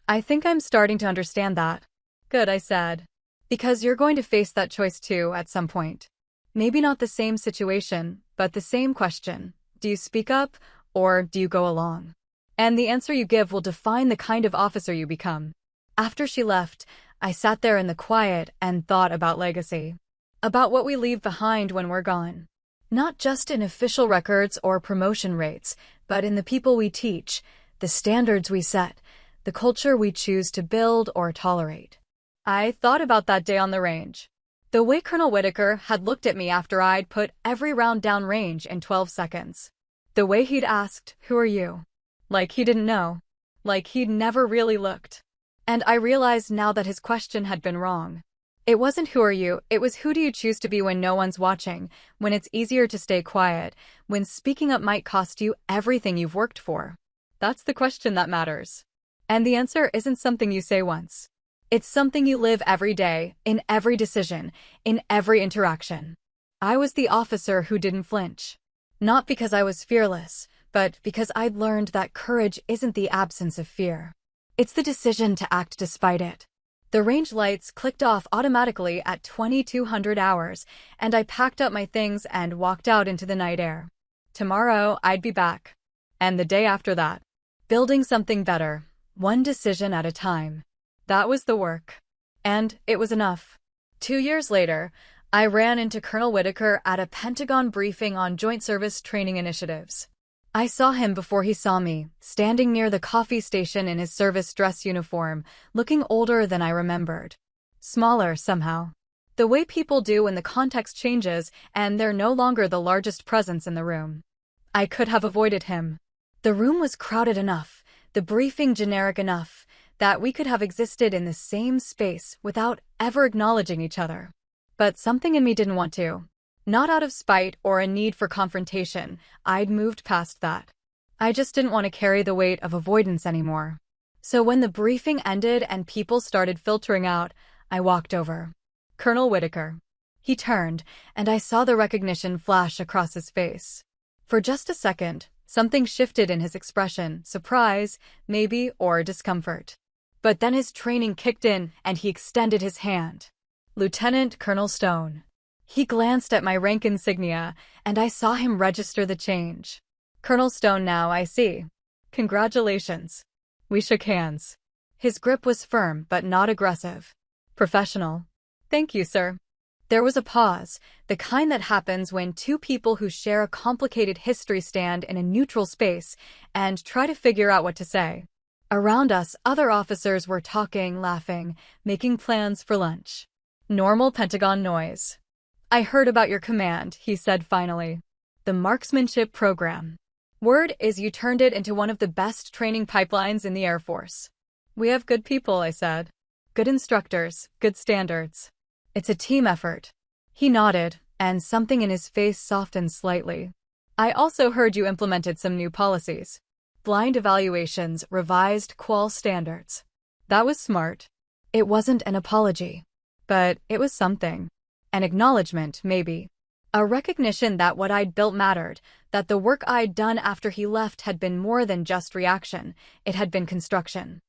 "I think I'm starting to understand that." "Good," I said. "Because you're going to face that choice too at some point. Maybe not the same situation, but the same question. Do you speak up, or do you go along? And the answer you give will define the kind of officer you become." After she left, I sat there in the quiet and thought about legacy. About what we leave behind when we're gone. Not just in official records or promotion rates, but in the people we teach, the standards we set, the culture we choose to build or tolerate. I thought about that day on the range. The way Colonel Whitaker had looked at me after I'd put every round down range in 12 seconds. The way he'd asked, "Who are you?" Like he didn't know. Like he'd never really looked. And I realized now that his question had been wrong. It wasn't who are you, it was who do you choose to be when no one's watching, when it's easier to stay quiet, when speaking up might cost you everything you've worked for. That's the question that matters. And the answer isn't something you say once. It's something you live every day, in every decision, in every interaction. I was the officer who didn't flinch. Not because I was fearless, but because I'd learned that courage isn't the absence of fear. It's the decision to act despite it. The range lights clicked off automatically at 2200 hours, and I packed up my things and walked out into the night air. Tomorrow, I'd be back. And the day after that. Building something better, one decision at a time. That was the work. And it was enough. 2 years later, I ran into Colonel Whitaker at a Pentagon briefing on Joint Service Training Initiatives. I saw him before he saw me, standing near the coffee station in his service dress uniform, looking older than I remembered. Smaller, somehow. The way people do when the context changes and they're no longer the largest presence in the room. I could have avoided him. The room was crowded enough, the briefing generic enough, that we could have existed in the same space without ever acknowledging each other. But something in me didn't want to. Not out of spite or a need for confrontation, I'd moved past that. I just didn't want to carry the weight of avoidance anymore. So when the briefing ended and people started filtering out, I walked over. Colonel Whitaker. He turned, and I saw the recognition flash across his face. For just a second, something shifted in his expression, surprise, maybe, or discomfort. But then his training kicked in, and he extended his hand. Lieutenant Colonel Stone. He glanced at my rank insignia, and I saw him register the change. Colonel Stone now, I see. Congratulations. We shook hands. His grip was firm but not aggressive. Professional. Thank you, sir. There was a pause, the kind that happens when two people who share a complicated history stand in a neutral space and try to figure out what to say. Around us, other officers were talking, laughing, making plans for lunch. Normal Pentagon noise. I heard about your command, he said finally. The marksmanship program. Word is you turned it into one of the best training pipelines in the Air Force. We have good people, I said. Good instructors, good standards. It's a team effort. He nodded, and something in his face softened slightly. I also heard you implemented some new policies. Blind evaluations, revised qual standards. That was smart. It wasn't an apology. But it was something. An acknowledgement, maybe. A recognition that what I'd built mattered, that the work I'd done after he left had been more than just reaction, it had been construction.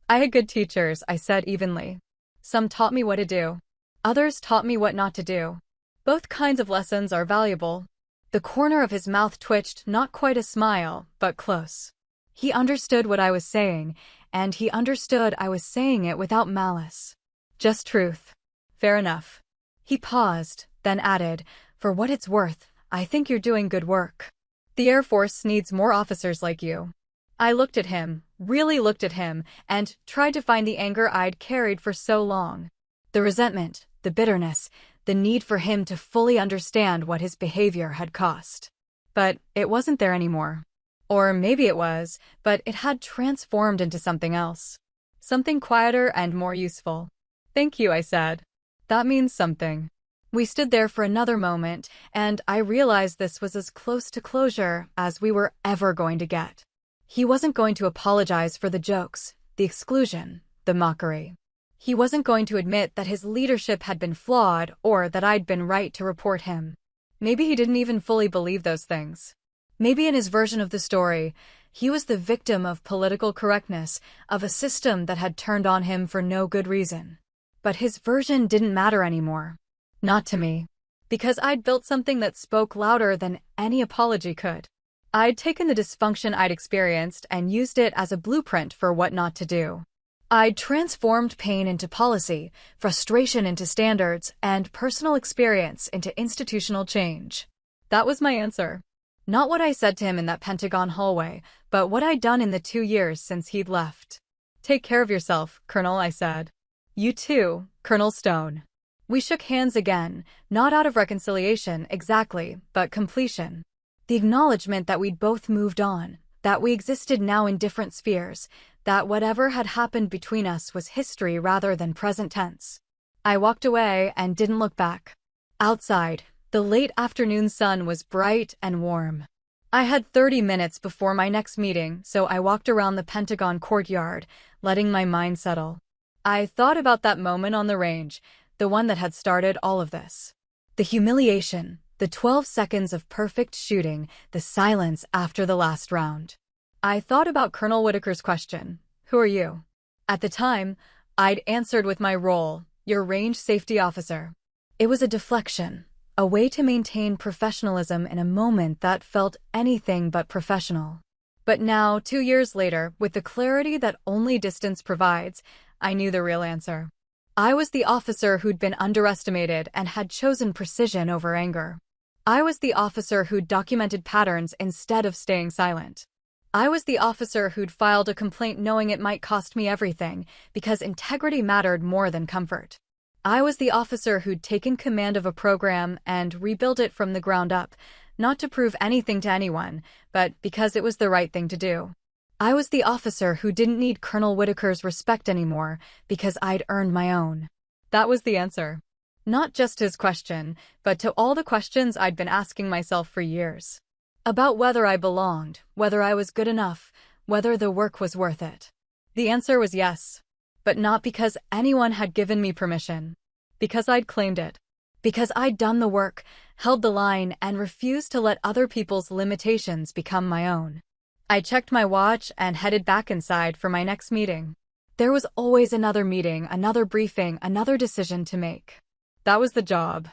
I had good teachers, I said evenly. Some taught me what to do. Others taught me what not to do. Both kinds of lessons are valuable. The corner of his mouth twitched, not quite a smile, but close. He understood what I was saying, and he understood I was saying it without malice. Just truth. Fair enough. He paused, then added, for what it's worth, I think you're doing good work. The Air Force needs more officers like you. I looked at him, really looked at him, and tried to find the anger I'd carried for so long. The resentment, the bitterness, the need for him to fully understand what his behavior had cost. But it wasn't there anymore. Or maybe it was, but it had transformed into something else. Something quieter and more useful. Thank you, I said. That means something. We stood there for another moment, and I realized this was as close to closure as we were ever going to get. He wasn't going to apologize for the jokes, the exclusion, the mockery. He wasn't going to admit that his leadership had been flawed or that I'd been right to report him. Maybe he didn't even fully believe those things. Maybe in his version of the story, he was the victim of political correctness, of a system that had turned on him for no good reason. But his version didn't matter anymore. Not to me. Because I'd built something that spoke louder than any apology could. I'd taken the dysfunction I'd experienced and used it as a blueprint for what not to do. I'd transformed pain into policy, frustration into standards, and personal experience into institutional change. That was my answer. Not what I said to him in that Pentagon hallway, but what I'd done in the 2 years since he'd left. Take care of yourself, Colonel, I said. You too, Colonel Stone. We shook hands again, not out of reconciliation exactly, but completion. The acknowledgement that we'd both moved on, that we existed now in different spheres, that whatever had happened between us was history rather than present tense. I walked away and didn't look back. Outside, the late afternoon sun was bright and warm. I had 30 minutes before my next meeting, so I walked around the Pentagon courtyard, letting my mind settle. I thought about that moment on the range, the one that had started all of this. The humiliation, The 12 seconds of perfect shooting, the silence after the last round. I thought about Colonel Whitaker's question, "Who are you?" At the time, I'd answered with my role, "Your range safety officer." It was a deflection, a way to maintain professionalism in a moment that felt anything but professional. But now, 2 years later, with the clarity that only distance provides, I knew the real answer. I was the officer who'd been underestimated and had chosen precision over anger. I was the officer who'd documented patterns instead of staying silent. I was the officer who'd filed a complaint knowing it might cost me everything, because integrity mattered more than comfort. I was the officer who'd taken command of a program and rebuilt it from the ground up, not to prove anything to anyone, but because it was the right thing to do. I was the officer who didn't need Colonel Whitaker's respect anymore, because I'd earned my own. That was the answer. Not just his question, but to all the questions I'd been asking myself for years. About whether I belonged, whether I was good enough, whether the work was worth it. The answer was yes. But not because anyone had given me permission. Because I'd claimed it. Because I'd done the work, held the line, and refused to let other people's limitations become my own. I checked my watch and headed back inside for my next meeting. There was always another meeting, another briefing, another decision to make. That was the job.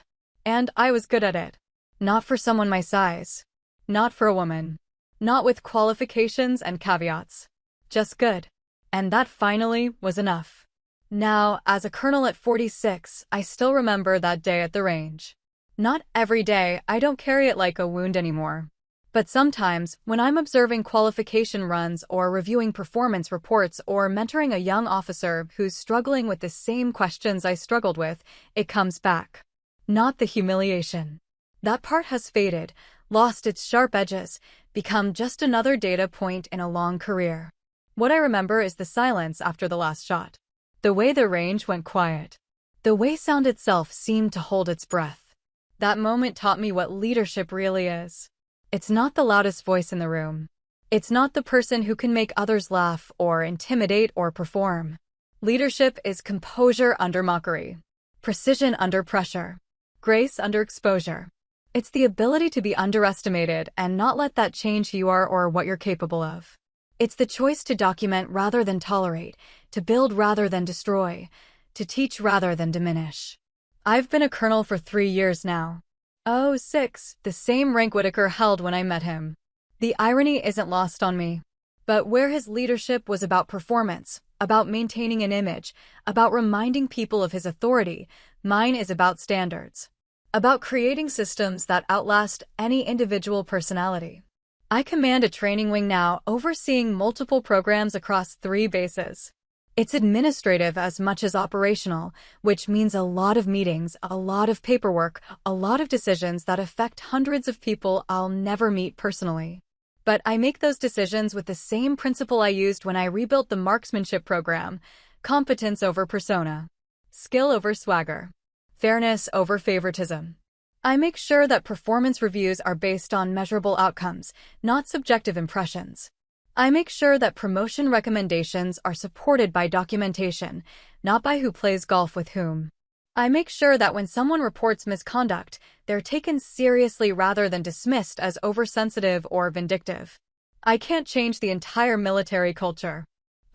And I was good at it. Not for someone my size. Not for a woman. Not with qualifications and caveats. Just good. And that finally was enough. Now, as a colonel at 46, I still remember that day at the range. Not every day, I don't carry it like a wound anymore. But sometimes, when I'm observing qualification runs or reviewing performance reports or mentoring a young officer who's struggling with the same questions I struggled with, it comes back. Not the humiliation. That part has faded, lost its sharp edges, become just another data point in a long career. What I remember is the silence after the last shot. The way the range went quiet. The way sound itself seemed to hold its breath. That moment taught me what leadership really is. It's not the loudest voice in the room. It's not the person who can make others laugh or intimidate or perform. Leadership is composure under mockery, precision under pressure, grace under exposure. It's the ability to be underestimated and not let that change who you are or what you're capable of. It's the choice to document rather than tolerate, to build rather than destroy, to teach rather than diminish. I've been a colonel for 3 years now. Oh, 6, the same rank Whitaker held when I met him. The irony isn't lost on me. But where his leadership was about performance, about maintaining an image, about reminding people of his authority, mine is about standards. About creating systems that outlast any individual personality. I command a training wing now, overseeing multiple programs across 3 bases. It's administrative as much as operational, which means a lot of meetings, a lot of paperwork, a lot of decisions that affect hundreds of people I'll never meet personally. But I make those decisions with the same principle I used when I rebuilt the marksmanship program: competence over persona, skill over swagger, fairness over favoritism. I make sure that performance reviews are based on measurable outcomes, not subjective impressions. I make sure that promotion recommendations are supported by documentation, not by who plays golf with whom. I make sure that when someone reports misconduct, they're taken seriously rather than dismissed as oversensitive or vindictive. I can't change the entire military culture.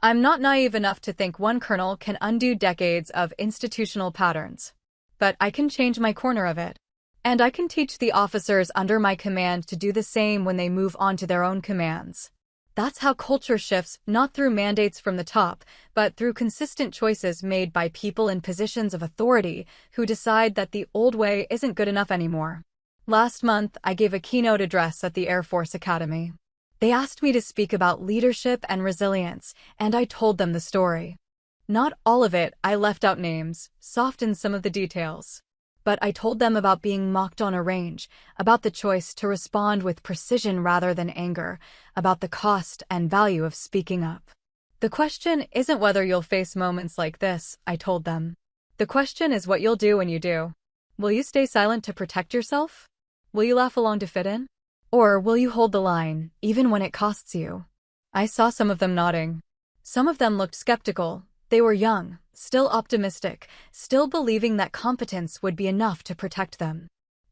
I'm not naive enough to think one colonel can undo decades of institutional patterns. But I can change my corner of it. And I can teach the officers under my command to do the same when they move on to their own commands. That's how culture shifts, not through mandates from the top, but through consistent choices made by people in positions of authority who decide that the old way isn't good enough anymore. Last month, I gave a keynote address at the Air Force Academy. They asked me to speak about leadership and resilience, and I told them the story. Not all of it, I left out names, softened some of the details. But I told them about being mocked on a range, about the choice to respond with precision rather than anger, about the cost and value of speaking up. The question isn't whether you'll face moments like this, I told them. The question is what you'll do when you do. Will you stay silent to protect yourself? Will you laugh along to fit in? Or will you hold the line, even when it costs you? I saw some of them nodding. Some of them looked skeptical. They were young, still optimistic, still believing that competence would be enough to protect them.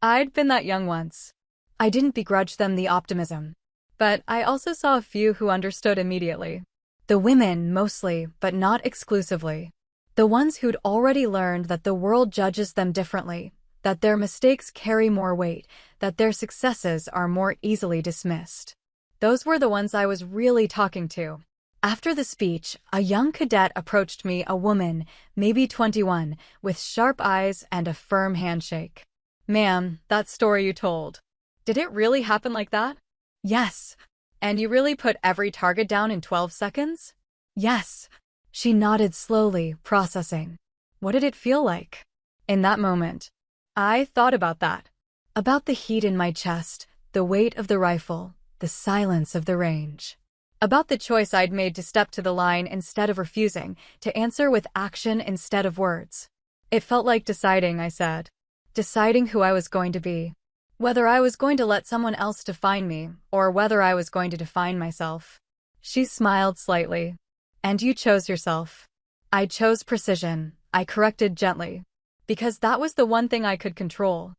I'd been that young once. I didn't begrudge them the optimism. But I also saw a few who understood immediately. The women, mostly, but not exclusively. The ones who'd already learned that the world judges them differently, that their mistakes carry more weight, that their successes are more easily dismissed. Those were the ones I was really talking to. After the speech, a young cadet approached me, a woman, maybe 21, with sharp eyes and a firm handshake. "Ma'am, that story you told. Did it really happen like that?" "Yes." "And you really put every target down in 12 seconds?" "Yes." She nodded slowly, processing. What did it feel like? In that moment, I thought about that. About the heat in my chest, the weight of the rifle, the silence of the range. About the choice I'd made to step to the line instead of refusing, to answer with action instead of words. It felt like deciding, I said. Deciding who I was going to be. Whether I was going to let someone else define me, or whether I was going to define myself. She smiled slightly. "And you chose yourself." "I chose precision," I corrected gently. Because that was the one thing I could control.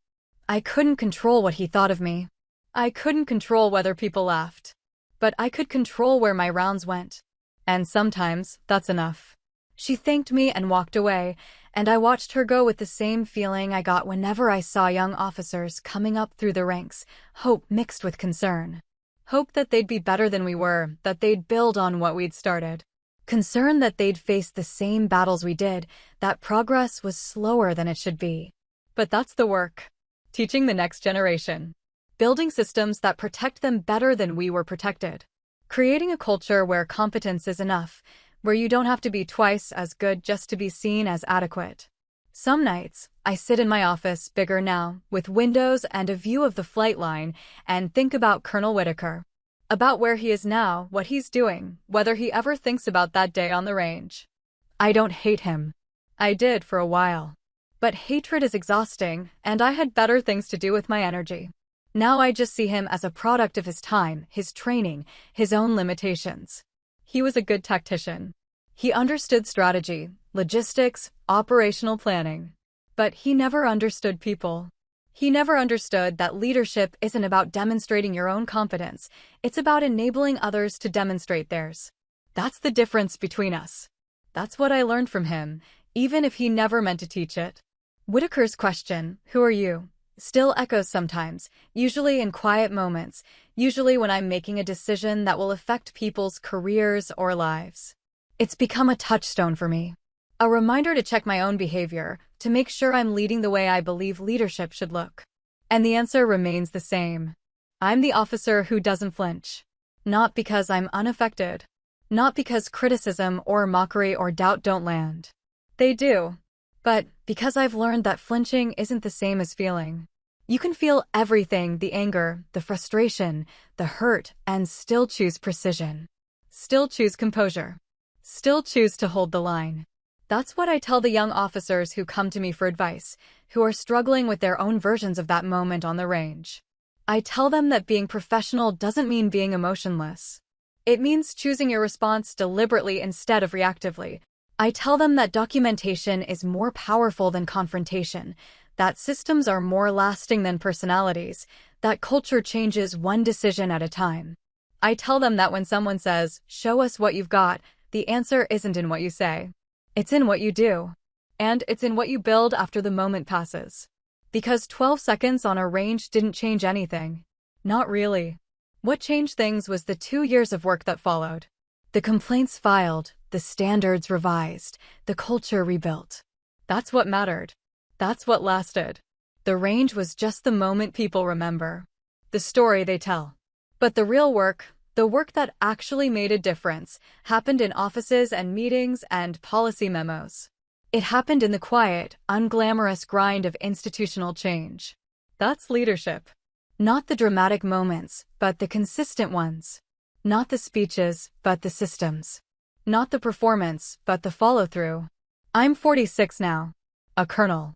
I couldn't control what he thought of me. I couldn't control whether people laughed. But I could control where my rounds went. And sometimes, that's enough. She thanked me and walked away, and I watched her go with the same feeling I got whenever I saw young officers coming up through the ranks, hope mixed with concern. Hope that they'd be better than we were, that they'd build on what we'd started. Concern that they'd face the same battles we did, that progress was slower than it should be. But that's the work. Teaching the next generation. Building systems that protect them better than we were protected. Creating a culture where competence is enough, where you don't have to be twice as good just to be seen as adequate. Some nights, I sit in my office, bigger now, with windows and a view of the flight line, and think about Colonel Whitaker. About where he is now, what he's doing, whether he ever thinks about that day on the range. I don't hate him. I did for a while. But hatred is exhausting, and I had better things to do with my energy. Now I just see him as a product of his time, his training, his own limitations. He was a good tactician. He understood strategy, logistics, operational planning. But he never understood people. He never understood that leadership isn't about demonstrating your own competence, it's about enabling others to demonstrate theirs. That's the difference between us. That's what I learned from him, even if he never meant to teach it. Whitaker's question, "Who are you?" still echoes sometimes, usually in quiet moments, usually when I'm making a decision that will affect people's careers or lives. It's become a touchstone for me. A reminder to check my own behavior, to make sure I'm leading the way I believe leadership should look. And the answer remains the same. I'm the officer who doesn't flinch. Not because I'm unaffected. Not because criticism or mockery or doubt don't land. They do. But because I've learned that flinching isn't the same as feeling. You can feel everything, the anger, the frustration, the hurt, and still choose precision. Still choose composure. Still choose to hold the line. That's what I tell the young officers who come to me for advice, who are struggling with their own versions of that moment on the range. I tell them that being professional doesn't mean being emotionless. It means choosing your response deliberately instead of reactively. I tell them that documentation is more powerful than confrontation, that systems are more lasting than personalities, that culture changes one decision at a time. I tell them that when someone says, "Show us what you've got," the answer isn't in what you say. It's in what you do. And it's in what you build after the moment passes. Because 12 seconds on a range didn't change anything. Not really. What changed things was the 2 years of work that followed. The complaints filed, the standards revised, the culture rebuilt. That's what mattered. That's what lasted. The range was just the moment people remember. The story they tell. But the real work, the work that actually made a difference, happened in offices and meetings and policy memos. It happened in the quiet, unglamorous grind of institutional change. That's leadership. Not the dramatic moments, but the consistent ones. Not the speeches, but the systems. Not the performance, but the follow-through. I'm 46 now. A colonel.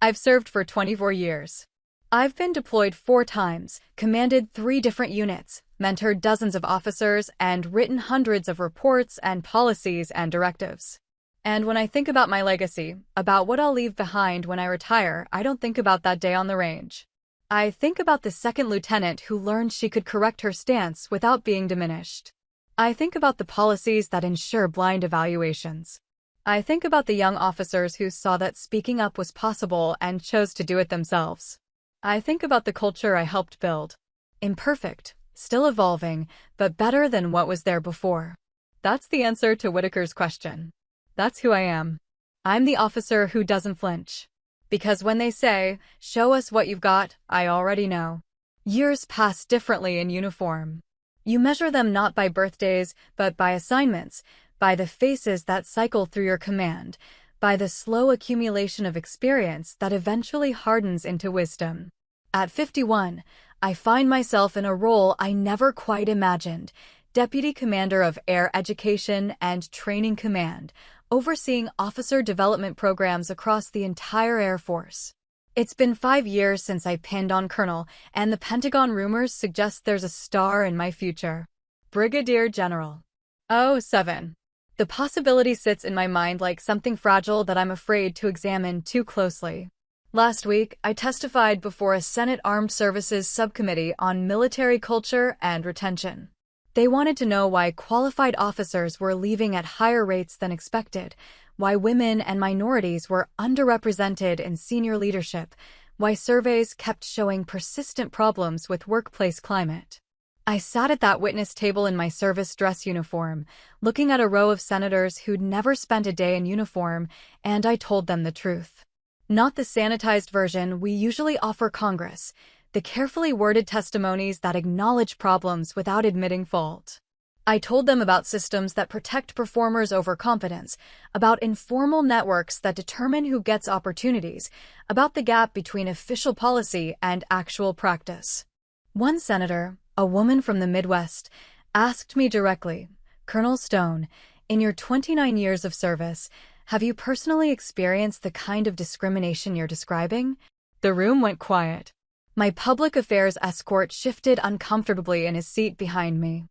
I've served for 24 years. I've been deployed 4 times, commanded 3 different units, mentored dozens of officers, and written hundreds of reports and policies and directives. And when I think about my legacy, about what I'll leave behind when I retire, I don't think about that day on the range. I think about the second lieutenant who learned she could correct her stance without being diminished. I think about the policies that ensure blind evaluations. I think about the young officers who saw that speaking up was possible and chose to do it themselves. I think about the culture I helped build. Imperfect, still evolving, but better than what was there before. That's the answer to Whitaker's question. That's who I am. I'm the officer who doesn't flinch. Because when they say, "Show us what you've got," I already know. Years pass differently in uniform. You measure them not by birthdays, but by assignments, by the faces that cycle through your command, by the slow accumulation of experience that eventually hardens into wisdom. At 51, I find myself in a role I never quite imagined, Deputy Commander of Air Education and Training Command, overseeing officer development programs across the entire Air Force. It's been 5 years since I pinned on Colonel, and the Pentagon rumors suggest there's a star in my future. Brigadier General. Oh, 7. The possibility sits in my mind like something fragile that I'm afraid to examine too closely. Last week, I testified before a Senate Armed Services Subcommittee on Military Culture and Retention. They wanted to know why qualified officers were leaving at higher rates than expected, why women and minorities were underrepresented in senior leadership, why surveys kept showing persistent problems with workplace climate. I sat at that witness table in my service dress uniform, looking at a row of senators who'd never spent a day in uniform, and I told them the truth. Not the sanitized version we usually offer Congress, the carefully worded testimonies that acknowledge problems without admitting fault. I told them about systems that protect performers over competence, about informal networks that determine who gets opportunities, about the gap between official policy and actual practice. One senator, a woman from the Midwest, asked me directly, "Colonel Stone, in your 29 years of service, have you personally experienced the kind of discrimination you're describing?" The room went quiet. My public affairs escort shifted uncomfortably in his seat behind me.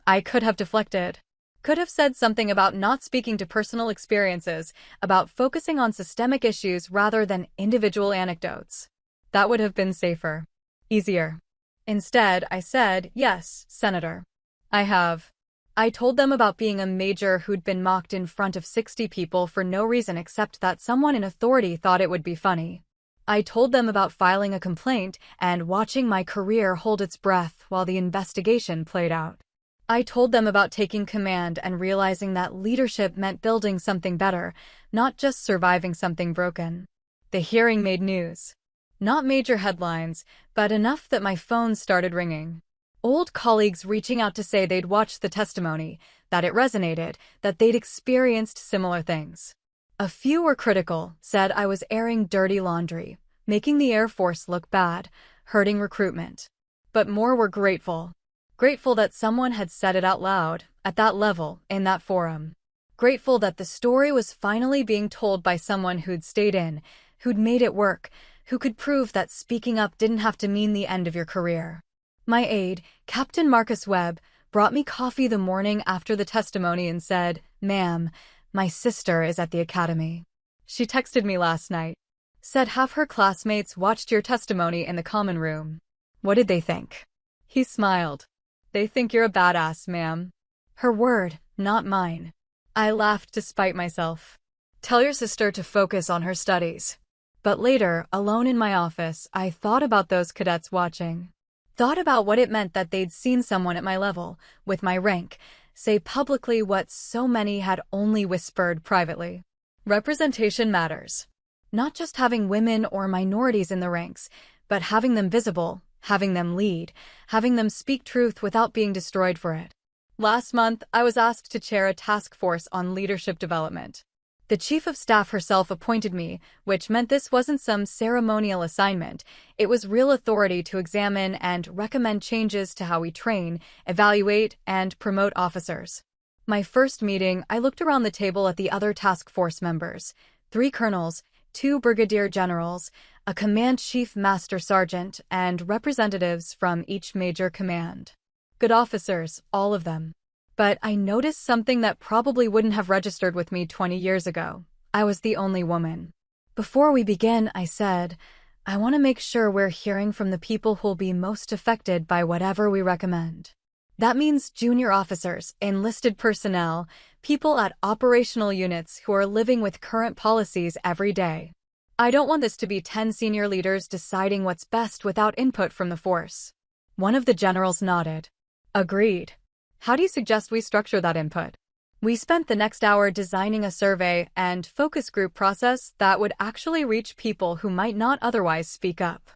I could have deflected. Could have said something about not speaking to personal experiences, about focusing on systemic issues rather than individual anecdotes. That would have been safer. Easier. Instead, I said, "Yes, Senator. I have." I told them about being a major who'd been mocked in front of 60 people for no reason except that someone in authority thought it would be funny. I told them about filing a complaint and watching my career hold its breath while the investigation played out. I told them about taking command and realizing that leadership meant building something better, not just surviving something broken. The hearing made news. Not major headlines, but enough that my phone started ringing. Old colleagues reaching out to say they'd watched the testimony, that it resonated, that they'd experienced similar things. A few were critical, said I was airing dirty laundry, making the Air Force look bad, hurting recruitment. But more were grateful. Grateful that someone had said it out loud, at that level, in that forum. Grateful that the story was finally being told by someone who'd stayed in, who'd made it work, who could prove that speaking up didn't have to mean the end of your career. My aide, Captain Marcus Webb, brought me coffee the morning after the testimony and said, "Ma'am, my sister is at the academy. She texted me last night. Said half her classmates watched your testimony in the common room. What did they think?" He smiled. "They think you're a badass, ma'am." Her word, not mine. I laughed to spite myself. "Tell your sister to focus on her studies." But later, alone in my office, I thought about those cadets watching. Thought about what it meant that they'd seen someone at my level, with my rank, say publicly what so many had only whispered privately. Representation matters. Not just having women or minorities in the ranks, but having them visible, having them lead, having them speak truth without being destroyed for it. Last month, I was asked to chair a task force on leadership development. The Chief of Staff herself appointed me, which meant this wasn't some ceremonial assignment. It was real authority to examine and recommend changes to how we train, evaluate, and promote officers. My first meeting, I looked around the table at the other task force members, 3 colonels, 2 brigadier generals, a command chief master sergeant, and representatives from each major command. Good officers, all of them. But I noticed something that probably wouldn't have registered with me 20 years ago. I was the only woman. "Before we begin," I said, I want to make sure we're hearing from the people who'll be most affected by whatever we recommend. That means junior officers, enlisted personnel, people at operational units who are living with current policies every day. I don't want this to be 10 senior leaders deciding what's best without input from the force. One of the generals nodded. Agreed. How do you suggest we structure that input? We spent the next hour designing a survey and focus group process that would actually reach people who might not otherwise speak up.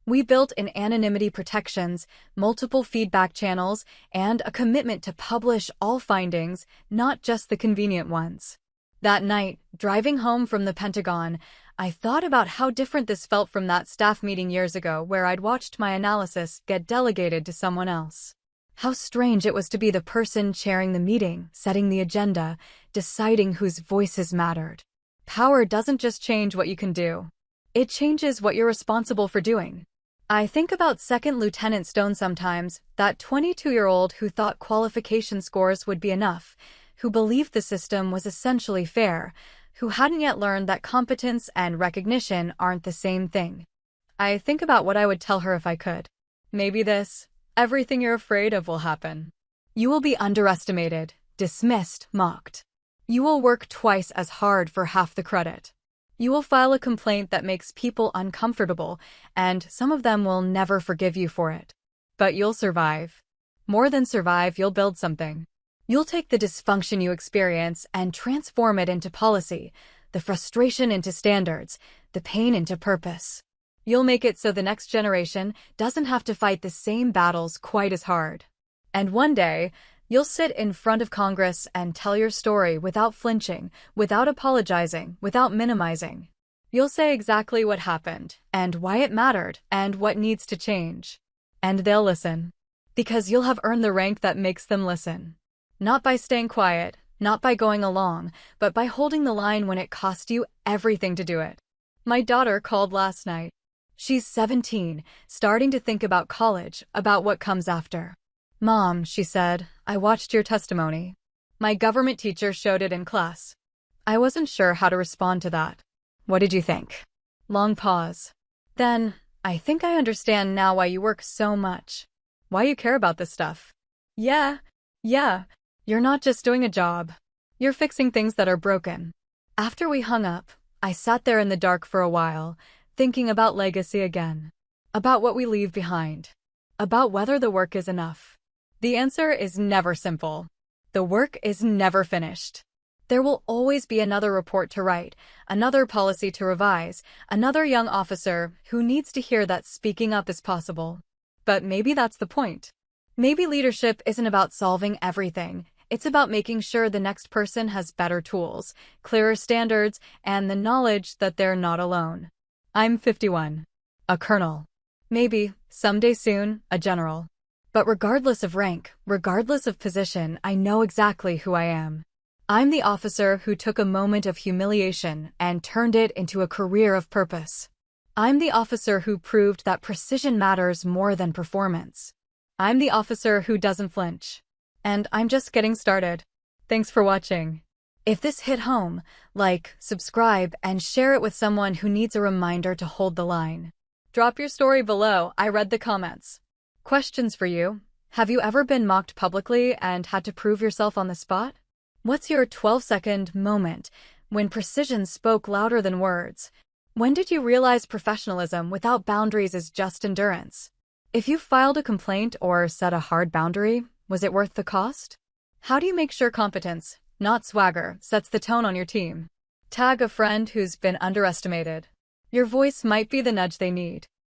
We built in anonymity protections, multiple feedback channels, and a commitment to publish all findings, not just the convenient ones. That night, driving home from the Pentagon, I thought about how different this felt from that staff meeting years ago where I'd watched my analysis get delegated to someone else. How strange it was to be the person chairing the meeting, setting the agenda, deciding whose voices mattered. Power doesn't just change what you can do. It changes what you're responsible for doing. I think about Second Lieutenant Stone sometimes, that 22-year-old who thought qualification scores would be enough, who believed the system was essentially fair, who hadn't yet learned that competence and recognition aren't the same thing. I think about what I would tell her if I could. Maybe this: everything you're afraid of will happen. You will be underestimated, dismissed, mocked. You will work twice as hard for half the credit. You will file a complaint that makes people uncomfortable, and some of them will never forgive you for it. But you'll survive. More than survive, you'll build something. You'll take the dysfunction you experience and transform it into policy, the frustration into standards, the pain into purpose. You'll make it so the next generation doesn't have to fight the same battles quite as hard. And one day, you'll sit in front of Congress and tell your story without flinching, without apologizing, without minimizing. You'll say exactly what happened, and why it mattered, and what needs to change. And they'll listen. Because you'll have earned the rank that makes them listen. Not by staying quiet, not by going along, but by holding the line when it cost you everything to do it. My daughter called last night. She's 17, starting to think about college, about what comes after. Mom, she said, I watched your testimony. My government teacher showed it in class. I wasn't sure how to respond to that. What did you think? Long pause. Then, I think I understand now why you work so much. Why you care about this stuff. Yeah. You're not just doing a job. You're fixing things that are broken. After we hung up, I sat there in the dark for a while, thinking about legacy again. About what we leave behind. About whether the work is enough. The answer is never simple. The work is never finished. There will always be another report to write, another policy to revise, another young officer who needs to hear that speaking up is possible. But maybe that's the point. Maybe leadership isn't about solving everything. It's about making sure the next person has better tools, clearer standards, and the knowledge that they're not alone. I'm 51. A colonel. Maybe, someday soon, a general. But regardless of rank, regardless of position, I know exactly who I am. I'm the officer who took a moment of humiliation and turned it into a career of purpose. I'm the officer who proved that precision matters more than performance. I'm the officer who doesn't flinch. And I'm just getting started. Thanks for watching. If this hit home, like, subscribe, and share it with someone who needs a reminder to hold the line. Drop your story below. I read the comments. Questions for you. Have you ever been mocked publicly and had to prove yourself on the spot? What's your 12-second moment when precision spoke louder than words? When did you realize professionalism without boundaries is just endurance? If you filed a complaint or set a hard boundary, was it worth the cost? How do you make sure competence, not swagger, sets the tone on your team? Tag a friend who's been underestimated. Your voice might be the nudge they need.